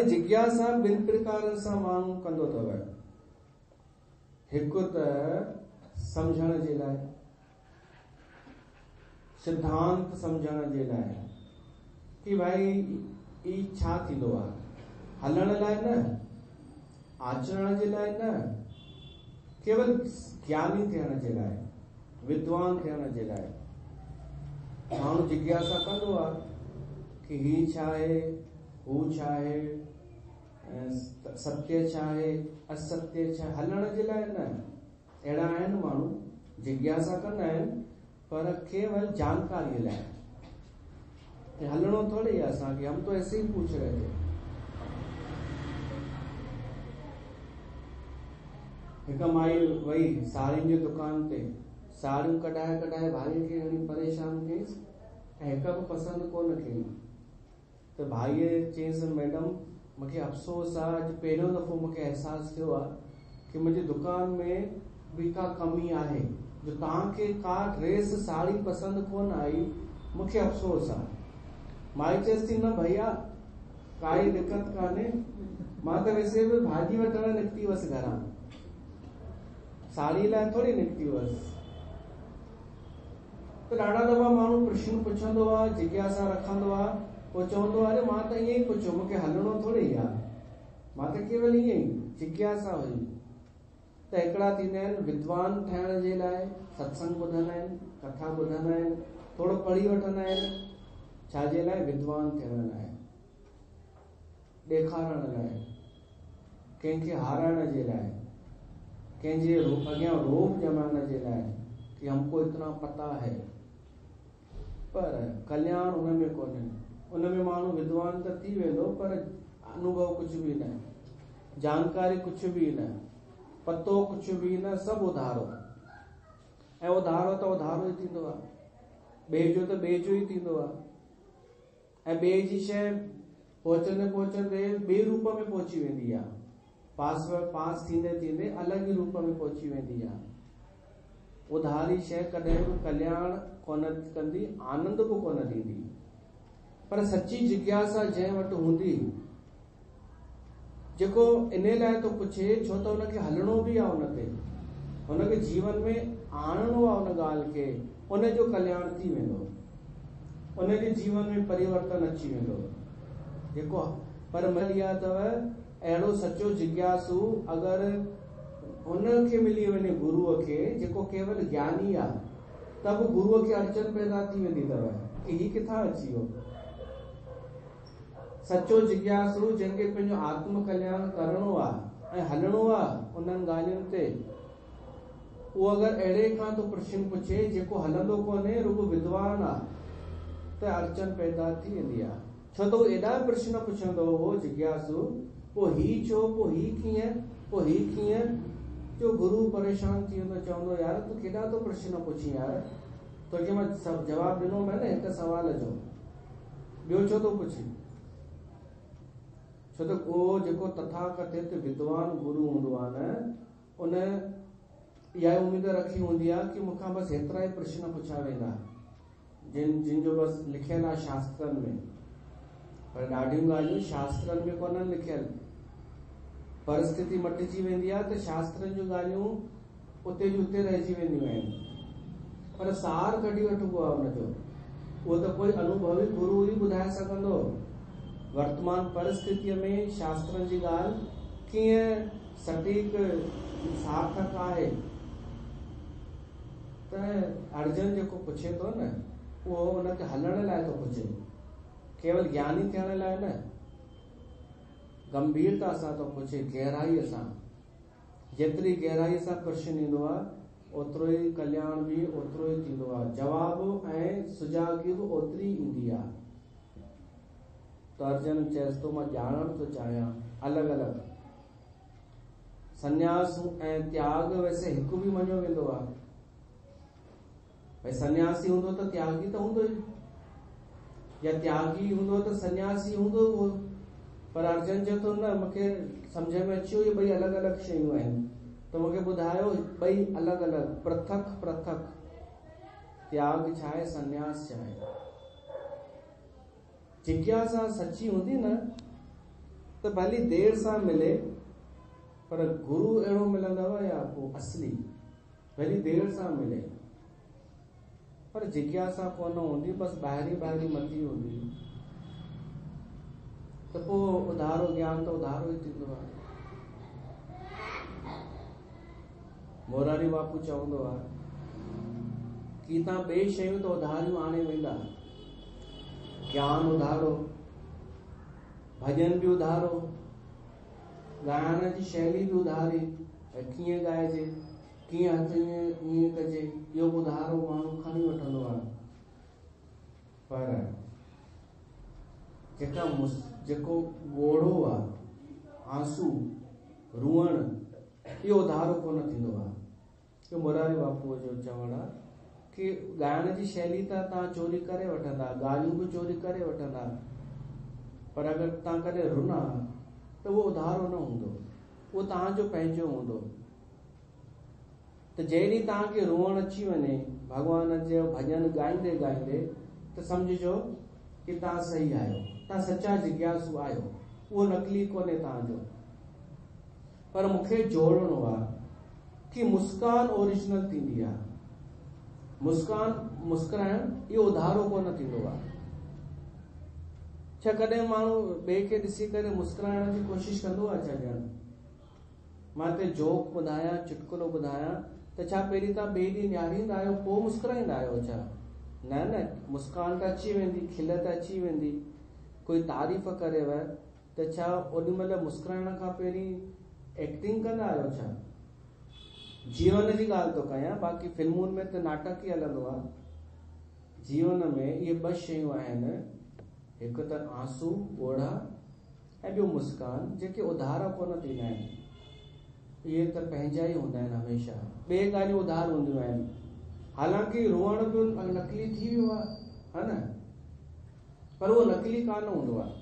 जिज्ञासा ॿिनि प्रकारनि सां माण्हू कंदो अथव। हिकु त सम्झण जे लाइ, सिद्धांत सम्झण जे लाइ कि भाई ई छा थींदो आहे, हलण लाइ न, आचरण जे लाइ न, केवल ज्ञानी थियण जे लाइ, विद्वान थियण जे लाइ माण्हू जिज्ञासा कंदो आहे कि ही छा आहे, हू छा आहे, सत्य छा आहे, असत्य छा आहे, हलण जे लाइ न। अहिड़ा आहिनि माण्हू जिज्ञासा कंदा आहिनि पर केवल जानकारी लाइ, हलणो थोड़ी है असांखे, हम तो ऐसे ही पूछ रहे थे। हिक माई वई साड़ियुनि जी दुकान ते, साड़ियूं कढाए कढाए भाई खे घणी परेशान कयईंसि ऐं हिक बि पसंदि कोन कई। त भाईअ चयईंसि मैडम मूंखे अफ़सोस आहे, अॼु पहिरियों दफ़ो मूंखे अहसासु थियो आहे कि मुंहिंजी दुकान में बि का कमी आहे, जो तव्हांखे का ड्रेस साड़ी पसंदि कोन आई, मूंखे अफ़सोस आहे। माई चएसि थी न भैया काई दिक़त कान्हे, मां त वैसे बि भाॼी वठणु निकिती हुअसि घरां, साड़ी लाइ थोड़ी निकिती हुअसि। त ॾाढा दफ़ा माण्हू प्रश्न पुछंदो आहे, जिज्ञासा रखंदो आहे, पोइ चवंदो आहे अरे मां त ईअं ई पुछियो, मूंखे हलणो थोरी आहे, मां त केवल ईअं ई जिज्ञासा हुई। त हिकिड़ा थींदा आहिनि विद्वान ठहिण जे लाइ सत्संग ॿुधंदा आहिनि, कथा ॿुधंदा आहिनि, थोरो पढ़ी वठंदा आहिनि, छाजे लाइ? विद्वान थियण लाइ, ॾेखारण लाइ, कंहिंखे हाराइण जे लाइ, कंहिंजे अॻियां रोब जमाइण जे लाइ कि हमको इतना पता है। पर कल्याण उनमें कोन्हे। उनमें माण्हू विद्वान त थी वेंदो पर अनुभव कुछ भी न, जानकारी कुछ भी न, पतो कुछ भी न, सभु उधारो। ऐं उधारो त उधारो ई थींदो आहे, ॿिए जो त ॿिए जो ई थींदो आहे। ऐं ॿिए जी शइ पहुचंदे पहुचंदे ॿिए रूप में पहुची वेंदी आहे, पास थींदे थींदे अलॻि ई रूप में पहुची वेंदी आहे। उधारी शइ कॾहिं बि कल्याण कोन कंदी, आनंद बि कोन ॾींदी। पर सची जिज्ञासा जंहिं वटि हूंदी, जेको इन लाइ थो पुछे छो त हुनखे हलणो बि आहे, हुनखे जीवन में आणणो आहे उन ॻाल्हि खे, उनजो कल्याण थी वेंदो, उनजे जीवन में परिवर्तन अची वेंदो। जेको पर मलिया अथव अहिड़ो सचो जिज्ञासु अगरि उनखे मिली वञे गुरूअ खे, जेको केवल ज्ञानी आहे, त बि गुरूअ खे अड़चन पैदा थी वेंदी अथव कि ही किथां अची वियो। सचो जिज्ञासु जंहिंखे पंहिंजो आत्म कल्याण करणो आहे ऐं हलणो आहे उन्हनि ॻाल्हियुनि ते, उहो अगरि अहिड़े खां तो प्रश्न पुछे जेको हलंदो कोन्हे, रुगो विद्वान आहे, त अड़चन पैदा थी वेंदी आहे। छो त उहो एॾा प्रश्न पुछंदो हो जिज्ञासु, पोइ ही छो, पोइ ही कीअं, पोइ ही कीअं, जो गुरु परेशान थी वेंदो, चवंदो यार तूं केॾा तो प्रश्न पुछी यार, तोखे मां जवाबु ॾिनो मैं न हिकु सवाल जो, ॿियो छो तो पुछी? छो त उहो जेको तथाकथित विद्वान गुरु हूंदो आहे न, उन इहा उम्मीद रखी हूंदी आहे कि मूंखां बसि हेतिरा ई प्रश्न पुछा वेंदा, जिन जो बसि लिखियल आहे शास्त्रनि में। पर ॾाढियूं ॻाल्हियूं शास्त्रनि में कोन लिखियल, परिस्थिति मटिजी वेंदी आहे त शास्त्रनि जूं ॻाल्हियूं उते जी उते रहिजी वेंदियूं आहिनि, पर सार कढी वठिबो आहे उनजो। उहो त कोई अनुभवी गुरु ई ॿुधाए सघंदो वर्तमान परिस्थितीअ में शास्त्रनि जी ॻाल्हि कीअं सटीक सार्थक आहे। त अर्जुन जेको पुछे थो न, उहो उनखे हलण लाइ थो पुछे, केवल ज्ञानी थियण लाइ न, गंभीरता सां थो पुछे, गहराईअ सां। जेतिरी गहराईअ सां प्रश्न ईंदो आहे, ओतिरो ई कल्याण बि ओतिरो ई थींदो आहे, जवाब ऐं सुजाॻी बि ओतिरी ईंदी आहे। त अर्जुन चएसि थो मां ॼाणण थो चाहियां अलॻि अलॻि संन्यास ऐं त्याग वैसे हिकु बि मञियो वेंदो आहे। भई सन्यासी हूंदो त त्यागी त हूंदो ई, या त्यागी हूंदो त सन्यासी हूंदो उहो। पर अर्जुन चए थो न, मूंखे सम्झ में अची वियो, ॿई अलॻि अलॻि शयूं आहिनि, त मूंखे ॿुधायो ॿई अलॻि अलॻि, पृथक पृथक, त्याग छा आहे, सन्यास छा आहे। जिज्ञासा सची हूंदी न त भली देर सां मिले, पर गुरु अहिड़ो मिलंदव या पोइ असली, भली देर सां मिले, पर जिज्ञासा कोन हूंदी, बसि ॿाहिरी ॿाहिरी मती हूंदी, त पोइ उधारो ज्ञान त उधारो ई थींदो आहे। मोरारी बापू चवंदो आहे कि तव्हां ॿिए शयूं त उधारियूं आणे वेंदा, ज्ञान उधारो, भॼन बि उधारो, ॻाइण जी शैली बि उधारी, कीअं ॻाइजे, कीअं हथ ईअं कजे, इहो उधारो माण्हू खणी वठंदो आहे। पर जेको ॻोढ़ो आहे, आंसू रुअण, इहो उधारो कोन थींदो आहे। इहो मोरारी बापूअ जो चवणु आहे कि ॻाइण जी शैली त तव्हां चोरी करे वठंदा, ॻाल्हियूं बि चोरी करे वठंदा, पर अगरि तव्हां कॾहिं रुना त उहो उधारो न हूंदो, उहो तव्हांजो पंहिंजो हूंदो। त जेॾीं तव्हांखे रुअण अची वञे भॻवान जो भॼन ॻाईंदे ॻाईंदे, त सम्झिजो कि तव्हां सही आहियो, तव्हां सचा जिज्ञासु आहियो, उहो नकली कोन्हे तव्हांजो। पर मूंखे जोड़णो आहे कि मुस्कान ओरिजिनल थींदी आहे, मुस्कुराइण इहो उधारो कोन थींदो आहे। छा कॾहिं माण्हू ॿिए खे ॾिसी करे मुस्कुराइण जी कोशिश कंदो आहे छा? ॼण मां हिते जोक ॿुधायां, चुटकुलो ॿुधायां त छा पहिरीं तव्हां ॿिए ॾींहुं निहारींदा आहियो पोइ मुस्कुराईंदा आहियो छा? न, मुस्कान त अची वेंदी, खिल त अची वेंदी। कोई तारीफ़ करेव त छा ओॾी महिल मुस्कुराइण खां पहिरीं एक्टिंग कंदा आहियो छा? जीवन जी ॻाल्हि थो कयां, बाक़ी फिल्मुनि में त नाटक ई हलंदो आहे। जीवन में इहे ॿ शयूं आहिनि, हिकु त आंसू ॻोढ़ा ऐं ॿियो मुस्कान, जेके उधार कोन थींदा आहिनि। इहे त पंहिंजा ई हूंदा आहिनि हमेशह, ॿिए ॻाल्हियूं उधार हूंदियूं आहिनि। हालांकि रोअण बि नकली थी वियो आहे, है न, पर उहो नकली कान हूंदो आहे,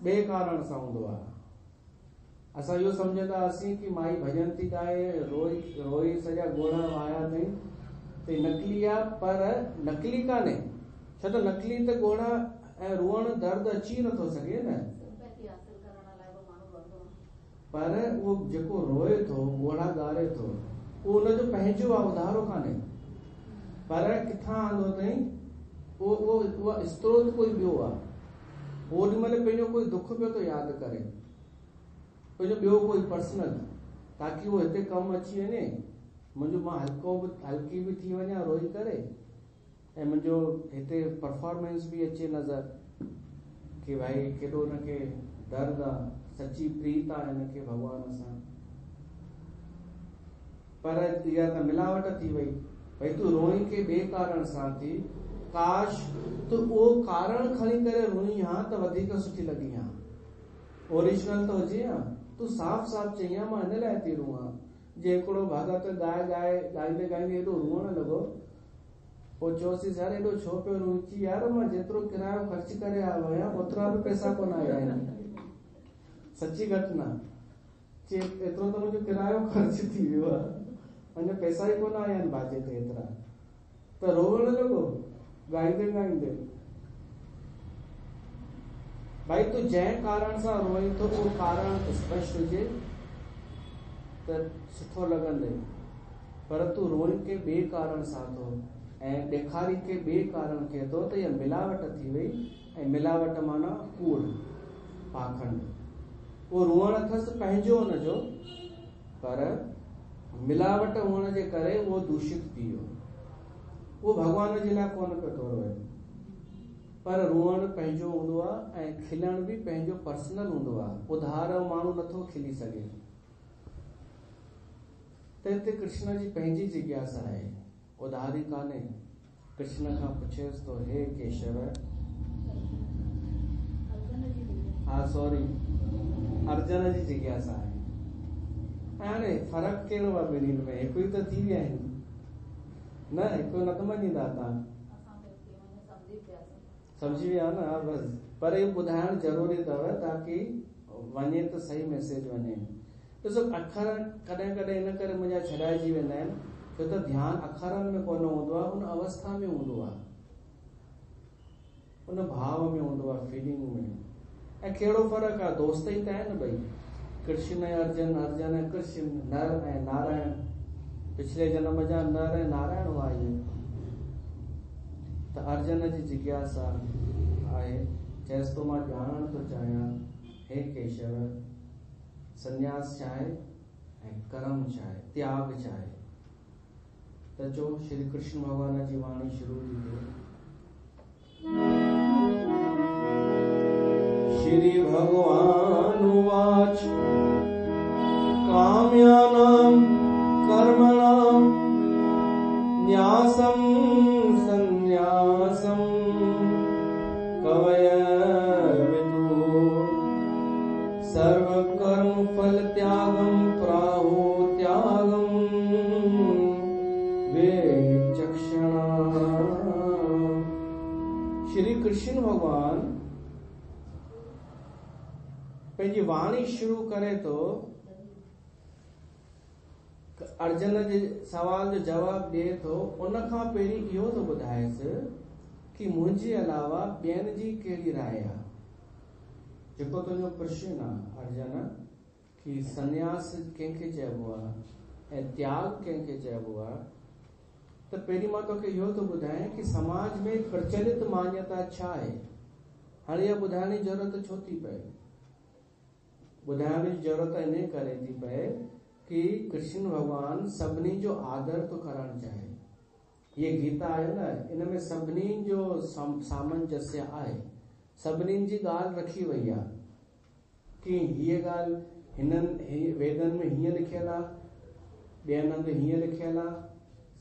ॿिए कारण सां हूंदो आहे। असां इहो सम्झंदा हुआसीं कि माई भॼन थी ॻाए, रोई सॼा ॻोढ़ा वाया अथई त नकली आहे, पर नकली कान्हे। छो त नकली त ॻोढ़ा ऐं रोअण दर्द अची नथो सघे न, पर उहो जेको रोए थो, ॻोढ़ा ॻारे थो, उहो उनजो पंहिंजो आहे, उधारो कान्हे। पर किथां आंदो अथई, उहो स्त्रोत कोई ॿियो आहे। ओॾी महिल पंहिंजो कोई दुख पियो थो यादि करे, पंहिंजो ॿियो कोई पर्सनल, ताकि उहो हिते कमु अची वञे, मां हल्की बि थी वञा रोई करे, ऐं मुंहिंजो हिते परफॉर्मेंस बि अचे नज़र कि भाई केॾो हुनखे दर्द आहे, सची प्रीत आहे हिनखे भॻवान सां। पर इहा त मिलावट थी वई, भई तूं रोई के ॿिए कारण सां थी, काश तूं उहो कारण खणी करे रोई हा त वधीक सुठी लॻी हा, ओरिजिनल त हुजे हा। तूं साफ़ चई हा मां हिन लाइ थी रोआं। जे हिकिड़ो भगत ॻाईंदे हेॾो रोअण लॻो, पोइ चयोसीं यार हेॾो छो पियो रोई? यार मां जेतिरो किरायो ख़र्च करे आयो आहियां ओतिरा बि पैसा कोन आया आहिनि, सची घटना। एतिरो त मुंहिंजो किरायो ख़र्च थी वियो आहे, अञा पैसा ई कोन आया आहिनि बाजे ते एतिरा, त रोअण लॻो ॻाईंदे। भाई तूं जंहिं कारण सां रोई थो उहो कारण स्पष्ट हुजे त सुठो लॻंदे, पर तूं रोई के ॿिए कारण सां थो ऐं ॾेखारी के ॿिए कारण खे थो, त इहा मिलावट थी वई। ऐं मिलावट माना कूड़, पाखंड। उहो रोअण अथसि पंहिंजो हुनजो, पर मिलावट हुअण जे करे उहो दूषित थी वियो। उहो भॻवान जे लाइ कोन पियो थो रोए, पर रोअण पंहिंजो हूंदो आहे ऐं खिलण बि पंहिंजो पर्सनल हूंदो आहे। उधार माण्हू नथो खिली सघे। त हिते कृष्ण जी पंहिंजी जिज्ञासा आहे, उधारी कान्हे। कृष्ण खां पुछेसि थो, हे केशव, अर्जुन जी जिज्ञासा आहे। हाणे फ़र्क़ु कहिड़ो आहे ॿिन्हिनि में? हिकु ई त थी विया आहिनि न, हिकु न त मञींदा तव्हां, सम्झी विया न? हा बसि, पर इहो ॿुधाइण ज़रूरी अथव ताकि वञे त सही मैसेज वञे। ॾिसो, अखर कॾहिं कॾहिं इन करे मुंहिंजा छॾाइजी वेंदा आहिनि छो त ध्यानु अखरनि में कोन हूंदो आहे, उन अवस्था में हूंदो आहे, उन भाव में हूंदो आहे, फीलिंग में। ऐं कहिड़ो फ़र्क़ु आहे? दोस्त ई त आहिनि ॿई, कृष्ण ऐं अर्जुन, अर्जुन ऐं कृष्ण, नर ऐं नारायण। पिछले जन्म जा नर ऐं नारायण हुआ इहे। त अर्जुन जी जिज्ञासा आहे, चएसि थो मां ॼाणण थो चाहियां, हे केशव, संन्यास छा आहे ऐं कर्म छा आहे, त्याग छा आहे? त चो श्री कृष्ण भगवान जी वाणी शुरू थी थिए। श्री भगवान उवाच, काम्यानां कर्मणां न्यासं संन्यासं कवय विदुः, सर्वकर्म फल त्यागं प्राहु त्यागं विचक्षणा। श्री कृष्ण भगवान पंहिंजी वाणी शुरू करे थो, अर्जुन जे सवाल जो जवाब ॾिए थो। उन खां पहिरीं इहो थो ॿुधाएसि कि मुंहिंजे अलावा ॿियनि जी कहिड़ी राय आहे। जेको तुंहिंजो प्रश्न आहे अर्जुन, कि संन्यास कंहिंखे चइबो आहे ऐं त्याग कंहिंखे चइबो आहे, त पहिरीं मां तोखे इहो थो ॿुधायां कि समाज में प्रचलित मान्यता छा आहे। हाणे इहा ॿुधाइण जी ज़रूरत छो थी पए? ॿुधाइण जी ज़रूरत इन करे थी पए कि कृष्ण भॻवानु सभिनी जो आदर थो करणु चाहे। ये गीता आहे न, इन में सभिनी जो सामंजस्य आहे, सभिनी जी ॻाल्हि रखी वई आहे कि हीअ ॻाल्हि हिननि वेदनि में हीअं लिखियल आहे, ॿियनि हंधि हीअं लिखियल आहे,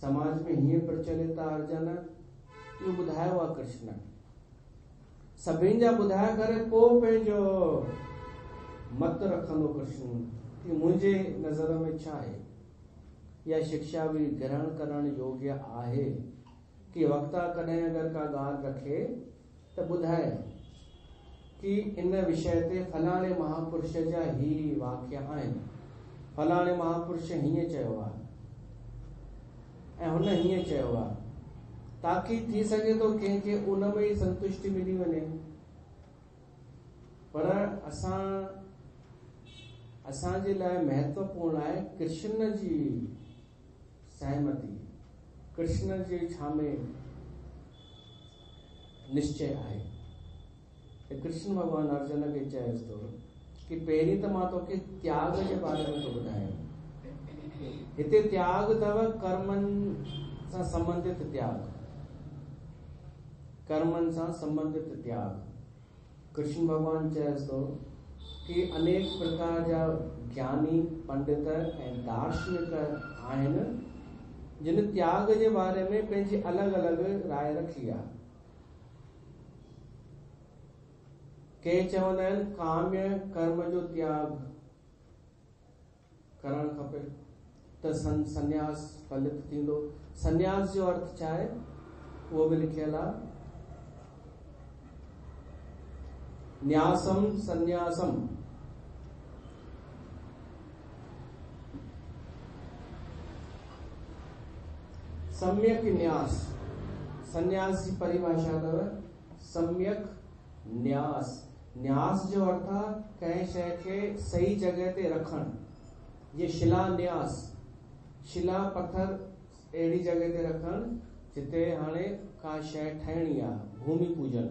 समाज में हीअं प्रचलित आहे। अर्जुन इहो ॿुधायो आहे कृष्ण, सभिनी जा ॿुधाए करे पोइ पंहिंजो मत रखंदो कृष्ण कि मुंहिंजे नज़र में छा आहे। इहा शिक्षा बि ग्रहण करण योग्य आहे कि वक्ता कॾहिं अगरि का ॻाल्हि रखे त ॿुधाए कि इन विषय ते फलाणे महापुरुष जा ही वाक्य आहिनि, फलाणे महापुरुष हीअं चयो आहे ऐं हुन हीअं चयो आहे, ताकि थी सघे थो कंहिंखे उन में ई संतुष्टि मिली वञे। पर असांजे लाइ महत्वपूर्ण आहे कृष्ण जी सहमति, कृष्ण जे छा में निश्चय आहे। कृष्ण भॻवानु अर्जुन खे चएसि थो कि पहिरीं त मां तोखे त्याग जे बारे में थो ॿुधायां। हिते त्याग अथव कर्मनि सां संबंधित त्याग, कर्मनि सां संबंधित त्याग। कृष्ण भॻवानु चएसि थो कि अनेक प्रकार जा ज्ञानी पंडित ऐं दार्शनिक आहिनि जिन त्याग जे बारे में पंहिंजी अलॻि अलॻि राय रखी आहे। के चवंदा आहिनि काम्य कर्म जो त्याग करणु खपे त संन्यास फलित थींदो। संन्यास जो अर्थ छा आहे उहो बि लिखियल आहे, न्यासम संन्यासम। सम्यक न्यास, संन्यास जी परिभाषा अथव सम्यक न्यास। न्यास जो अर्थ आहे कंहिं शइ खे सही जॻह ते रखणु। जीअं शिलान्यास, शिला पत्थर अहिड़ी जॻह ते रखणु जिते हाणे का शइ ठाहिणी आहे, भूमि पूजन।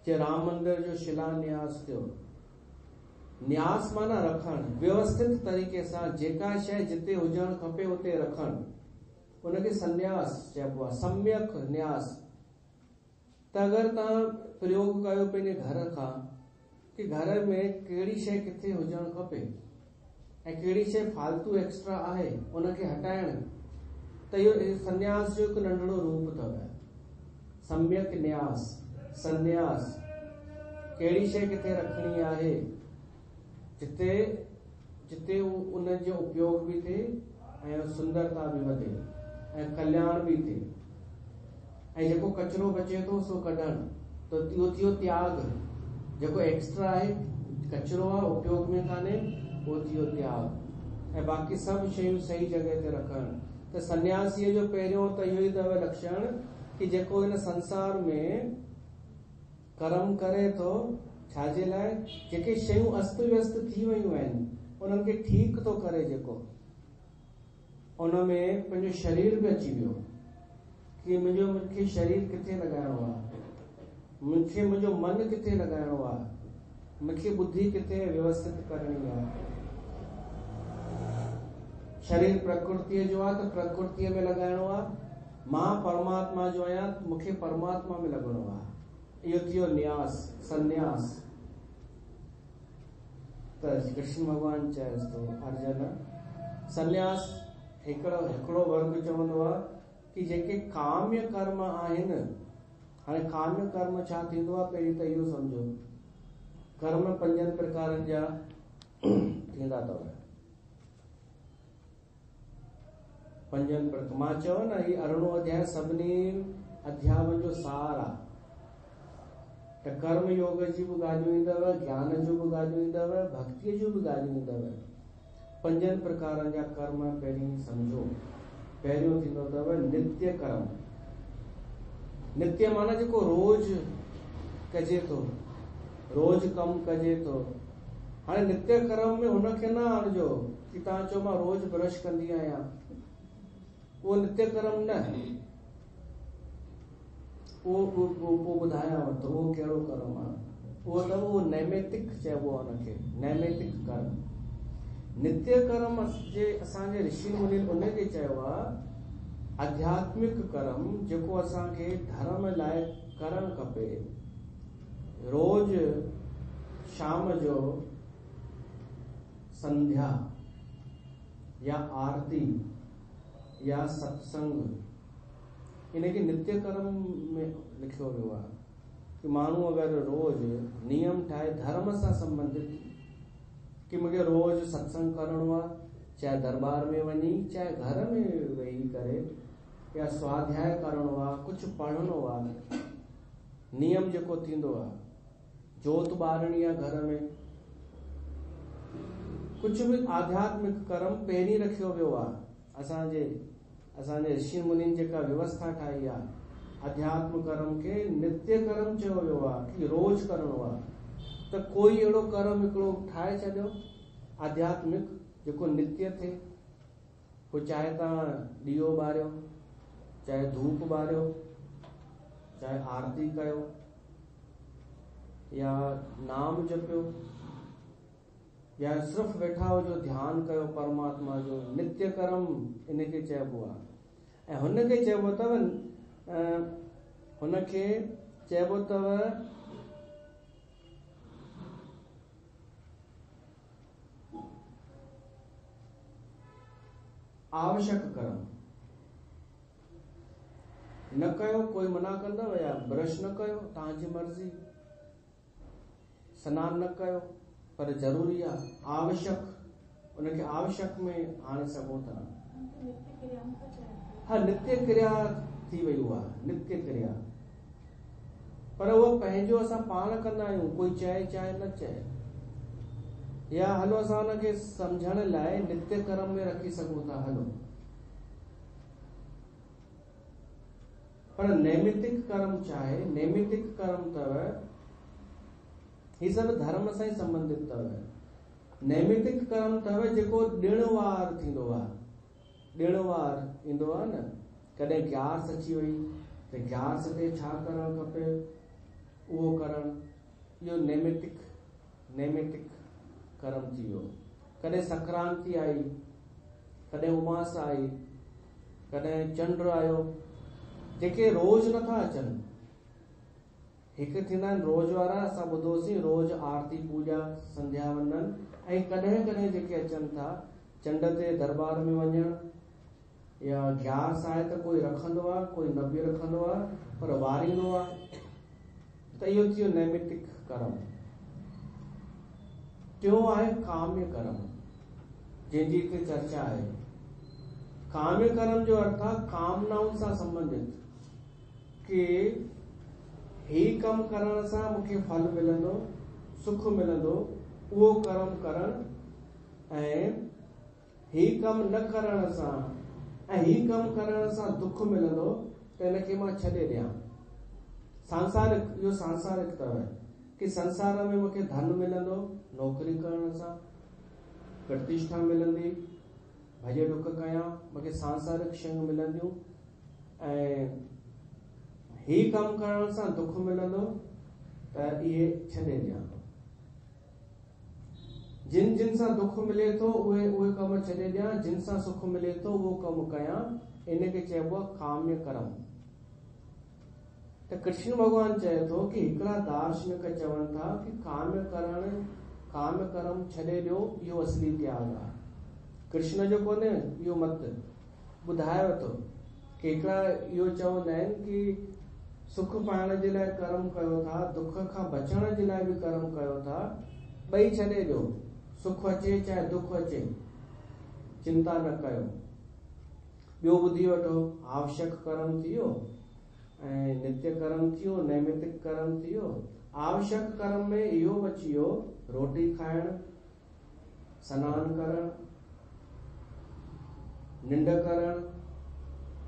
जे राम मंदिर जो शिलान्यास थियो, न्यास माना रखणु, व्यवस्थित तरीक़े सां जेका शइ जिते हुजणु खपे उते रखणु, उनखे संन्यास चइबो आहे, सम्यक न्यास। त अगरि तव्हां प्रयोग कयो पंहिंजे घर खां कि घर में कहिड़ी शइ किथे हुजणु खपे ऐं कहिड़ी शइ फालतू एक्स्ट्रा आहे उनखे हटाइणु, त इहो संन्यास जो हिकु नंढड़ो रूप अथव। सम्यक न्यास, संन्यास, कहिड़ी शइ किथे रखणी आहे जिते जिते उन जो उपयोग बि थिए ऐं सुंदरता बि वधे ऐं कल्याण बि थिए। ऐं जेको कचरो बचे थो सो कढणु, त इहो थियो त्याग। जेको एक्स्ट्रा आहे, कचरो आहे, उपयोग में कान्हे, उहो थियो त्याग। ऐं बाक़ी सभु शयूं सही जॻह ते रखणु। त सन्यासीअ जो पहिरियों त इहो ई अथव लक्षण कि जेको हिन संसार में कर्म करे थो, छाजे लाइ? जेके शयूं अस्त व्यस्त थी वियूं आहिनि उन्हनि खे ठीकु थो करे। जेको उनमें पंहिंजो शरीर बि अची वियो कि मूंखे शरीर किथे लॻाइणो आहे, मूंखे मुंहिंजो मन किथे लॻाइणो आहे, मूंखे बुद्धि किथे व्यवस्थित करणी आहे। शरीर प्रकृतिअ जो आहे त प्रकृतिअ में लॻाइणो आहे, मां परमात्मा जो आहियां, मूंखे परमात्मा में लॻणो आहे। इहो थियो न्यास, संन्यास। त कृष्ण भॻवानु चएसि थो अर्जुन, संन्यास हिकिड़ो वर्ग चवंदो आहे कि जेके काम्य कर्म आहिनि। हाणे काम्य कर्म छा थींदो आहे पहिरीं त इहो सम्झो। कर्म 5 प्रकारनि जा थींदा अथव। 5 प्रकार मां चयो न, ही 18 अध्याय सभिनी अध्यायनि जो सार आहे। त कर्म योग जी बि ॻाल्हियूं ईंदव, ज्ञान जो बि ॻाल्हियूं ईंदव, भक्तीअ जूं बि ॻाल्हियूं ईंदव। 5 प्रकारनि जा कर्म पहिरीं सम्झो। पहिरियों थींदो अथव नित्य कर्म। नित्य माना जेको रोज कजे थो, रोज कमु कजे थो। हाणे नित्य कर्म में हुनखे न आणिजो कि तव्हां चओ मां रोज ब्रश कंदी आहियां, उहो नित्य कर्म न, उहो ॿुधायां वरितो उहो कहिड़ो कर्म आहे। उहो अथव उहो नैमितिक चइबो आहे हुनखे, नैमितिक कर्म। नित्य कर्म जे असांजे ऋषि मुनि उनखे चयो आहे आध्यात्मिक कर्म, जेको असांखे धर्म लाइ करणु खपे। रोज शाम जो संध्या या आरती या सत्संग, इनखे नित्य कर्म में लिखियो वियो आहे कि माण्हू अगरि रोज नियम ठाहे धर्म सां संबंधित कि मूंखे रोज सत्संग करणो आहे, चाहे दरबार में वञी चाहे घर में वेही करे, या स्वाध्याय करणो आहे, कुझु पढ़णो आहे, नियम जेको थींदो आहे, जोत ॿारणी आहे घर में, कुझु बि आध्यात्मिक कर्म पहिरीं रखियो वियो आहे। असांजे ऋषि मुनिन जेका व्यवस्था ठाही आहे अध्यात्म कर्म खे नित्य कर्म चयो वियो आहे कि रोज करणो आहे। त कोई अहिड़ो कर्म हिकिड़ो ठाहे छॾियो आध्यात्मिक जेको नित्य थिए। पोइ चाहे तव्हां ॾीओ ॿारियो, चाहे धूप ॿारियो, चाहे आरती कयो या नाम जपियो या सिर्फ़ वेठा हुजो ध्यान कयो परमात्मा जो, नित्य कर्म इनखे चइबो आहे। ऐं हुनखे चइबो अथव आवश्यक कर्म। न कयो कोई मना कंदव, या ब्रश न कयो तव्हांजी मर्ज़ी, सनान न कयो पर ज़रूरी आहे, आवश्यक, उनखे आवश्यक में आणे सघो था। हाँ, नित्य क्रिया थी वई आहे, नित्य क्रिया, पर उहो पंहिंजो असां पाण कंदा आहियूं, कोई चए चाहे न चए, या हलो असां हुनखे सम्झण लाइ नित्य कर्म में रखी सघूं था, हलो। पर नैमितिक कर्म चाहे, नैमितिक कर्म अथव, ही सभु धर्म सां ई संबंधित अथव। नैमितिक कर्म अथव जेको ॾिण वार थींदो आहे, ॾिण वार ईंदो आहे न, कॾहिं ग्यारस अची वई त ग्यारस ते छा करणु खपे उहो करणु, इहो नैमितिक कर्म थी वियो। कॾहिं संक्रांति आई, कॾहिं उमास आई, कॾहिं चंड आयो, जेके रोज नथा अचनि। हिकु थींदा आहिनि रोज वारा, असां ॿुधोसीं रोज आरती पूजा संध्या वंदन, ऐं कॾहिं कॾहिं जेके अचनि था चंड ते दरबार में वञण, या ग्यारस आहे त कोई रखंदो आहे, कोई न बि रखंदो आहे, पर वारींदो आहे। त इहो थी वियो नैमितिक कर्म। टियों आहे काम्य कर्म, जंहिंजी हिते चर्चा आहे। काम्य कर्म जो अर्थ आहे कामनाउनि सां संबंधित, कि ही कम करण सां मूंखे फल मिलंदो, सुख मिलंदो, उहो कर्म करण, ऐं ही कम न करण सां ऐं ही कम करण सां दुख मिलंदो त हिनखे मां छॾे ॾियां। सांसारिक, इहो सांसारिक अथव कि संसार में मूंखे धन मिलंदो नौकरी करण सां, प्रतिष्ठा मिलंदी, भॼ डुक कयां, मूंखे सांसारिक शयूं मिलंदियूं, ऐं ही कम करण सां दुख मिलंदो त इहे छॾे ॾियां। जिन सां दुख मिले थो उहे कम छॾे ॾियां, जिन सां सुख मिले थो उहो कम कयां, इनखे चइबो आहे काम्य कर्म। त कृष्ण भगवान चए थो कि हिकिड़ा दार्शनिक चवनि था कि काम्य कर्म छॾे ॾियो, इहो असली त्याग आहे। कृष्ण जो कोन्हे इहो मत ॿुधायो थो कि हिकिड़ा इहो चवंदा आहिनि कि सुख पाइण जे लाइ कर्म कयो था, दुख खां बचण जे लाइ बि कर्म कयो था, ॿई छॾे ॾियो, सुख अचे चाहे दुख अचे, चिंता न कयो। ॿियो ॿुधी वठो, आवश्यक कर्म थी वियो, ऐं नित्य कर्म थी वियो, नैमितिक कर्म थी वियो। आवश्यक कर्म में इहो बची वियो, रोटी खाइण, सनान करण, निंड करण,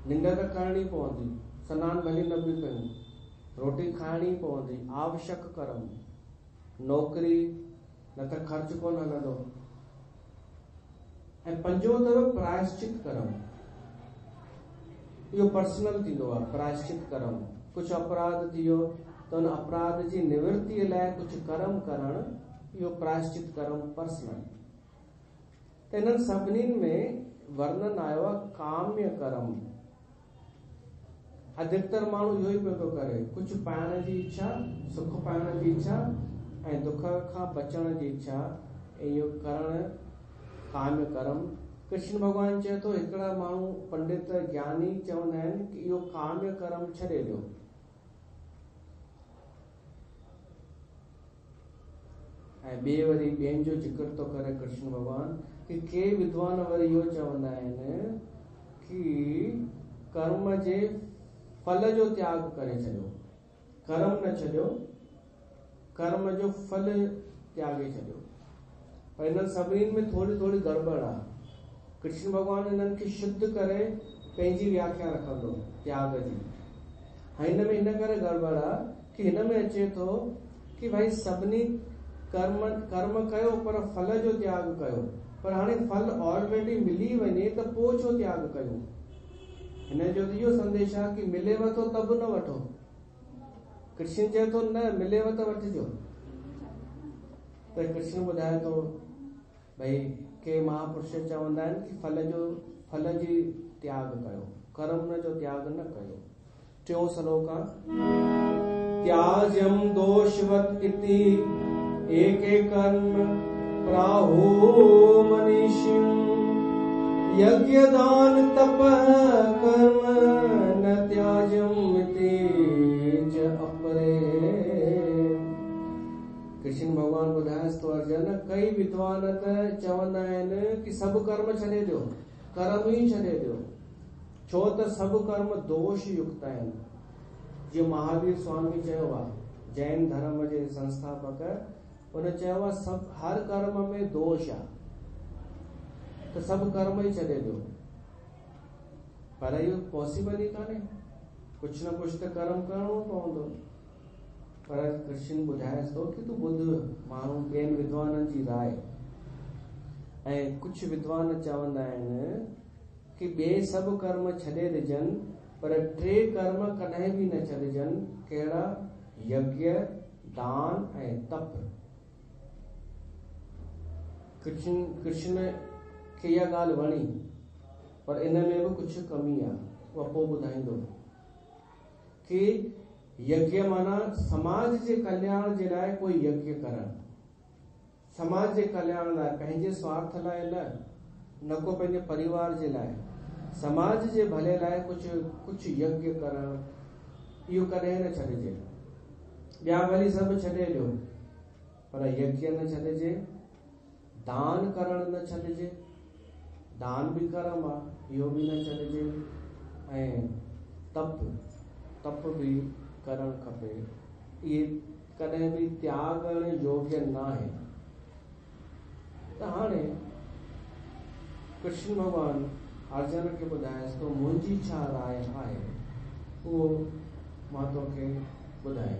निंड त करणी पवंदी, सनान भली न बि कयूं, रोटी खाइणी पवंदी, आवश्यक कर्म। नौकरी, न त ख़र्च कोन हलंदो। ऐं पंजो अथव प्रायश्चित कर्म। इहो पर्सनल थींदो आहे प्रायश्चित कर्म। कुझु अपराध थियो त उन अपराध जी निवृत्तीअ लाइ कुझु कर्म करणु, इहो प्रायश्चित कर्म पर्सनल। त इन्हनि सभिनीनि में वर्णन आयो आहे काम्य कर्म। अधिकतर माण्हू इहो ई पियो थो करे, कुझु पाइण जी इच्छा, सुख पाइण जी इच्छा ऐं दुख खां बचण जी इच्छा, इहो करणु काम्य कर्म। कृष्ण भॻवानु चए थो हिकिड़ा माण्हू पंडित ज्ञानी चवंदा आहिनि कि इहो काम्य कर्म छॾे ॾियो। ऐं ॿिए वरी ॿियनि जो जिक्र थो करे कृष्ण भॻवानु कि के विद्वान वरी इहो चवंदा आहिनि कि कर्म जे फल जो त्याग करे छॾियो, कर्म न छॾियो, कर्म जो फल त्यागे छॾियो। पर इन्हनि सभिनीनि में थोरी थोरी गड़बड़ आहे। कृष्ण भॻवानु इन्हनि खे शुद्ध करे पंहिंजी व्याख्या रखंदो त्याग जी। हिन में इन करे गड़बड़ आहे कि हिन में अचे थो कि भाई सभिनी कर्म कयो पर फल जो त्याग कयो, पर हाणे फल ऑलरेडी मिली वञे त पोइ छो त्याग कयूं। हिन जो इहो संदेश आहे कि मिलेव थो त बि न वठो। कृष्ण चए थो न मिलेव त वठिजो। त कृष्ण ॿुधाए थो भई के महापुरुष चवंदा आहिनि कि फल जी त्याग कयो, कर्म जो त्याग न कयो। टियों श्लोक आहे त्याज्यम दोषवत इति एके कर्म प्राहो मनीषिण यज्ञ दान तप कर्म न त्याज्यम इति च अपरे। कृष्ण भगवान ॿुधाएसि तो अर्जुन कई विद्वान त चवंदा आहिनि कि सभु कर्म छॾे ॾियो, कर्म ई छॾे ॾियो, छो त सभु कर्म दोष युक्त आहिनि। जीअं महावीर स्वामी चयो आहे, जैन धर्म जे संस्थापक, उन चयो आहे सभु हर कर्म में दोष आहे, त सभु कर्म ई छॾे ॾियो। पर इहो पॉसिबल ई कान्हे, कुझु न कुझु त कर्म करणो पवंदो। पर कृष्ण ॿुधाएसि थो कि तूं ॿुध माण्हू ॿियनि विद्वाननि जी राय। ऐं कुझु विद्वान चवंदा आहिनि कि ॿिए सभु कर्म छॾे ॾिजनि, पर 3 कर्म कॾहिं बि न छॾिजनि। कहिड़ा? यज्ञ, दान ऐं तप। कृष्ण खे इहा ॻाल्हि वणी, पर इन में बि कुझु कमी आहे, उहा पोइ ॿुधाईंदो। कि यज्ञ माना समाज जे कल्याण जे लाइ कोई यज्ञ करणु, समाज जे कल्याण लाइ, पंहिंजे स्वार्थ लाइ न को पंहिंजे परिवार जे लाइ, समाज जे भले लाइ कुझु यज्ञ करणु, इहो कॾहिं न छॾिजे। ॿिया भली सभु छॾे ॾियो, पर यज्ञ न छॾिजे, दान करणु न छॾिजे, दान बि कर्म आहे, इहो बि न छॾिजे, ऐं तप बि करणु खपे। इहे कॾहिं बि त्यागण योग्य न आहे। त हाणे कृष्ण भॻवानु अर्जुन खे ॿुधाएसि थो मुंहिंजी छा राय आहे, उहो मां तोखे ॿुधाए।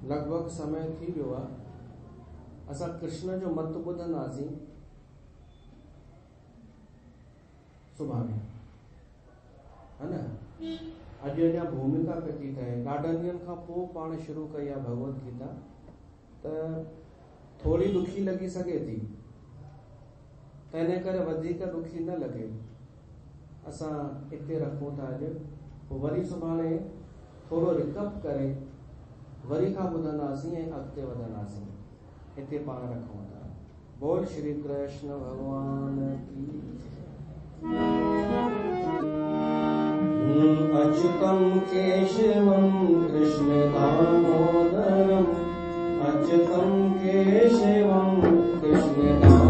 लॻभॻि समय थी वियो आहे, असां कृष्ण जो मत ॿुधंदासीं सुभाणे, है न। अॼु अञा भूमिका पई थी ठहे, ॾाढनि ॾींहंनि खां पोइ पाण शुरू कई आहे भगवत गीता, त थोरी ॾुखी लॻी सघे थी, त इन करे वधीक ॾुखी न लॻे। असां हिते रखूं था अॼु, पोइ वरी सुभाणे थोरो रिकअप करे वरी खां ॿुधंदासीं ऐं अॻिते वधंदासीं। हिते पाण रखूं था। बोल श्री कृष्ण भगवान की। अच्युतं केशवं कृष्ण दामोदरम्, अच्युतं केशवं कृष्ण दामोदरम्।